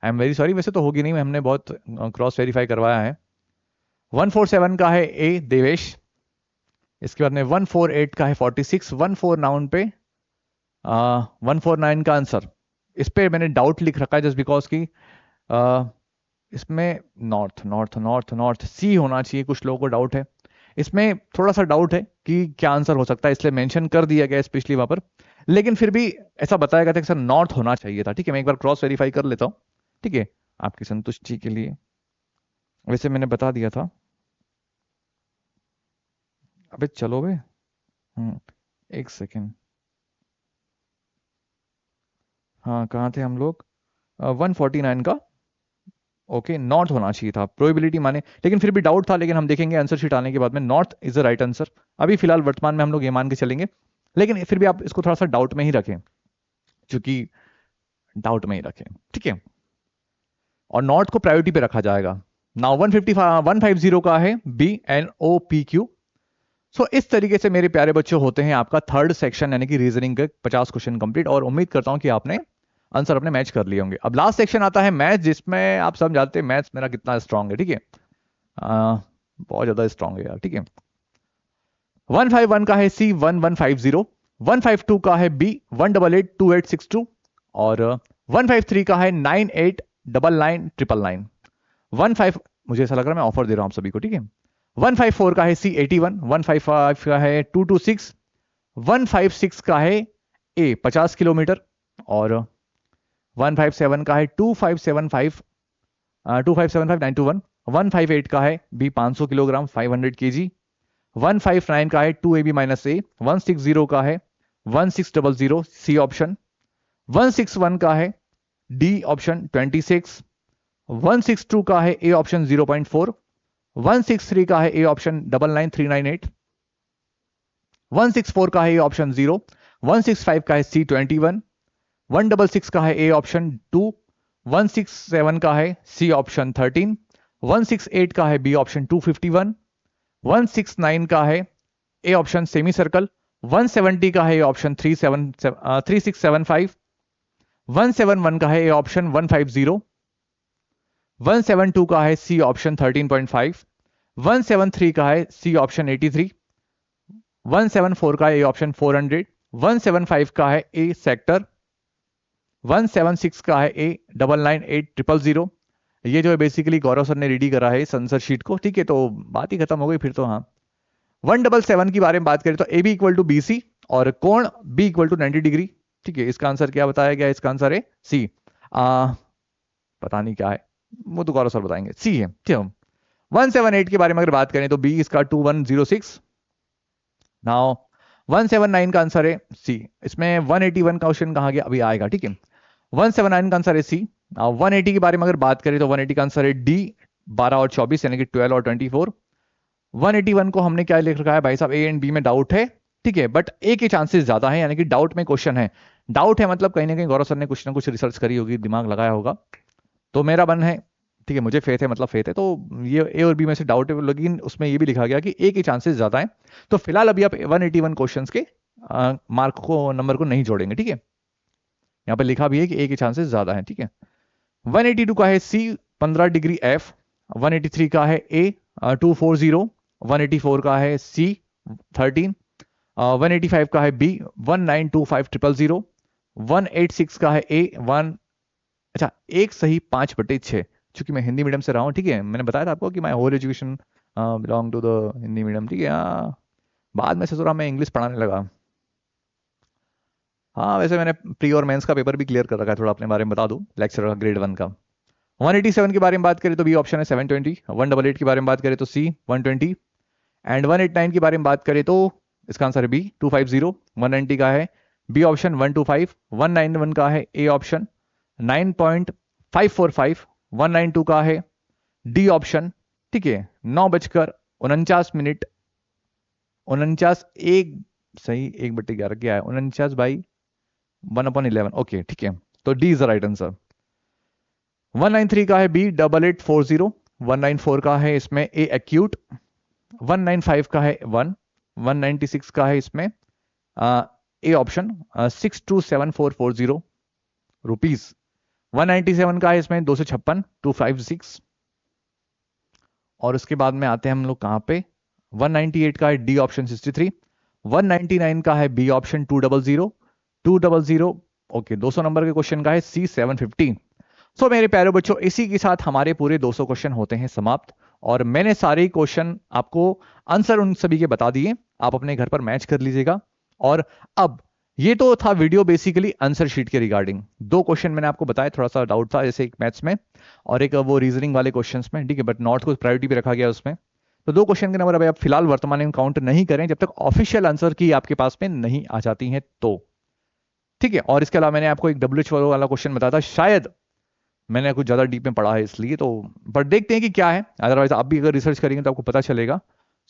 आई एम वेरी सॉरी, वैसे तो होगी नहीं, हमने बहुत क्रॉस वेरीफाई करवाया है। 147 का है ए देवेश, इसके बाद में 148 का है 46, 14 नाउन पे, 149 का आंसर, इस पे मैंने डाउट लिख रखा है जस्ट बिकॉज की इसमें नॉर्थ नॉर्थ नॉर्थ नॉर्थ सी होना चाहिए, कुछ लोगों को डाउट है इसमें, थोड़ा सा डाउट है कि क्या आंसर हो सकता है, इसलिए मेंशन कर दिया गया स्पेशली वहां पर। लेकिन फिर भी ऐसा बताया गया था कि सर नॉर्थ होना चाहिए था। ठीक है, मैं एक बार क्रॉस वेरीफाई कर लेता हूँ, ठीक है, आपकी संतुष्टि के लिए। वैसे मैंने बता दिया था। अबे चलो बे, एक सेकेंड। हाँ, कहाँ थे हम लोग? 149 का ओके, नॉर्थ होना चाहिए था प्रोबेबिलिटी माने, लेकिन फिर भी डाउट था। लेकिन हम देखेंगे आंसर शीट आने के बाद में north is the right answer. अभी फिलहाल वर्तमान में हम लोग ये मान के चलेंगे, लेकिन फिर भी आप इसको थोड़ा सा डाउट में ही रखें, क्योंकि डाउट में ही रखें, ठीक है। और नॉर्थ को प्रायोरिटी पे रखा जाएगा। नाउ 150 का है BNOPQ। सो इस तरीके से मेरे प्यारे बच्चों होते हैं आपका थर्ड सेक्शन यानी कि रीजनिंग के 50 क्वेश्चन कंप्लीट। और उम्मीद करता हूं कि आपने आंसर अपने मैच कर लिए होंगे। अब लास्ट सेक्शन आता है मैथ्स, जिसमें आप सब जानते हैं मैथ्स मेरा कितना स्ट्रांग है, ठीक है। बहुत ज्यादा स्ट्रांग है यार, ठीक है। 151 का है C1150, 152 का है B1882862 और 153 का है 989999। 15 मुझे ऐसा लग रहा है मैं ऑफर दे रहा हूं आप सभी को, ठीक है। 154 का है C81, 155 का है 226, 156 का है A 50 किलोमीटर और 157 का है 2575 2575921, 158 का है B 500 किलोग्राम 500 kg, 159 का है 2AB माइनस ए, 160 का है 1600 C ऑप्शन, 161 का है D ऑप्शन 26, 162 का है A ऑप्शन 0.4, 163 का है A ऑप्शन 99398, 164 का है A ऑप्शन 0, 165 का है C21, 166 का है A ऑप्शन 2, 167 का है C ऑप्शन 13, 168 का है B ऑप्शन 251, 169 का है A ऑप्शन सेमी सर्कल, 170 का है A ऑप्शन 3675, 171 का है A ऑप्शन 150, 172 का है C ऑप्शन 13.5, 173 का है C ऑप्शन 83, 174 का है A ऑप्शन 400, 175 का है A सेक्टर, 176 का है A 998000। ये जो है बेसिकली गौरव सर ने रेडी करा है इस आंसर शीट को, ठीक है। तो बात ही खत्म हो गई फिर तो। हाँ, 177 की बारे में बात करें तो AB इक्वल टू BC और कोण B इक्वल टू 90 डिग्री, ठीक है। इसका आंसर क्या बताया गया? इसका आंसर है C। पता नहीं क्या है, वो तो गौरव सर बताएंगे। C है, ठीक है। 178 के बारे में अगर बात करें तो B इसका 2106। नाउ 179 का आंसर है C। इसमें 181 का क्वेश्चन कहां गया? अभी आएगा, ठीक है। 179 का आंसर है C। नाउ 180 के बारे में अगर बात करें तो 180 का आंसर है D 12 और 24 यानी कि 12 और 24। 181 को हमने क्या लिख रखा है भाई साहब? A एंड B में डाउट है, ठीक है, बट A के चांसेस ज्यादा है, यानी कि डाउट में क्वेश्चन है। डाउट है मतलब कहीं ना कहीं गौरव सर ने कुछ ना कुछ रिसर्च करी होगी, दिमाग लगाया होगा। तो मेरा मन है, ठीक है, मुझे फेथ है, मतलब फेथ है। तो ये A और B में से डाउट है, लेकिन उसमें ये भी लिखा गया कि A के चांसेस ज्यादा है। तो फिलहाल अभी आप 181 क्वेश्चंस के मार्क को, नंबर को नहीं जोड़ेंगे, ठीक है। यहाँ पे लिखा भी है कि A के चांसेस ज्यादा है, ठीक है। 182 का है C 15 डिग्री F, 183 का है A 240, 184 का है C 13, 185 का है B 1925000, 186 का है A 1, अच्छा, एक सही 5/6। चूंकि मैं हिंदी मीडियम से रहा हूँ, ठीक है, मैंने बताया था आपको कि मैं whole education belong to the Hindi medium, ठीक है। बाद में से थोड़ा मैं इंग्लिश पढ़ाने लगा। हाँ, वैसे मैंने प्री और मेंस का पेपर भी क्लियर कर रखा है, थोड़ा अपने बारे में बता दूं, लेक्चर ग्रेड 1 का। 187 के बारे में बात करें तो बी ऑप्शन है 720, 188 के बारे में बात करें तो सी 120 एंड 189 के बारे में बात करें तो इसका आंसर है बी 250। 190 का है बी ऑप्शन 125, 191 का है ए ऑप्शन 9.545, 192 का है डी ऑप्शन, ठीक है, 9:49 49 एक सही 1/11 क्या है? 49/1/11, ओके, ठीक है। तो D is the right answer. 193 का है बी 8840, 194 का है इसमें ए एक्यूट, 195 का है 1, 196 का है इसमें ए ऑप्शन 627440 रुपीज, 197 का है इसमें 256 256। और उसके बाद में आते हैं हम लोग कहां पे? 198 का है डी ऑप्शन 63, 199 का है बी ऑप्शन 200 200, ओके। 200 नंबर के क्वेश्चन का है सी 750। सो मेरे प्यारे बच्चों, इसी के साथ हमारे पूरे 200 क्वेश्चन होते हैं समाप्त। और मैंने सारे क्वेश्चन आपको आंसर उन सभी के बता दिए, आप अपने घर पर मैच कर लीजिएगा। और अब ये तो था वीडियो बेसिकली आंसर शीट के रिगार्डिंग। 2 क्वेश्चन मैंने आपको बताया, थोड़ा सा डाउट था, जैसे एक मैथ्स में और एक वो रीजनिंग वाले क्वेश्चंस में, ठीक है, बट नॉट को प्रायोरिटी पे रखा गया उसमें। तो 2 क्वेश्चन के नंबर अभी आप फिलहाल वर्तमान में काउंट नहीं करें जब तक ऑफिशियल आंसर की आपके पास में नहीं आ जाती हैं तो, ठीक है। और इसके अलावा मैंने आपको एक WHO वाला क्वेश्चन बताया था, शायद मैंने कुछ ज्यादा डीप में पढ़ा है इसलिए, तो बट देखते हैं कि क्या है, अदरवाइज आप भी अगर रिसर्च करेंगे तो आपको पता चलेगा।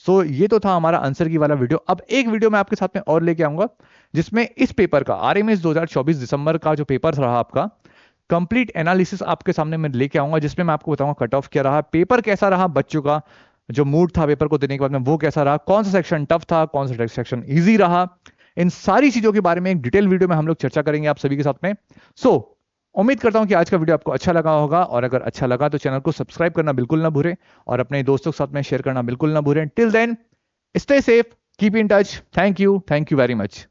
सो ये तो था हमारा आंसर की वाला वीडियो। अब एक वीडियो मैं आपके साथ में और लेके आऊंगा जिसमें इस पेपर का RMS 2024 दिसंबर का जो पेपर रहा आपका, कंप्लीट एनालिसिस आपके सामने मैं लेके आऊंगा, जिसमें मैं आपको बताऊंगा कट ऑफ क्या रहा, पेपर कैसा रहा, बच्चों का जो मूड था पेपर को देने के बाद में वो कैसा रहा, कौन सा सेक्शन टफ था, कौन सा सेक्शन इजी रहा, इन सारी चीजों के बारे में एक डिटेल वीडियो में हम लोग चर्चा करेंगे आप सभी के साथ में। उम्मीद करता हूं कि आज का वीडियो आपको अच्छा लगा होगा, और अगर अच्छा लगा तो चैनल को सब्सक्राइब करना बिल्कुल ना भूलें और अपने दोस्तों के साथ में शेयर करना बिल्कुल ना भूलें। Till then, stay safe, keep in touch, thank you very much.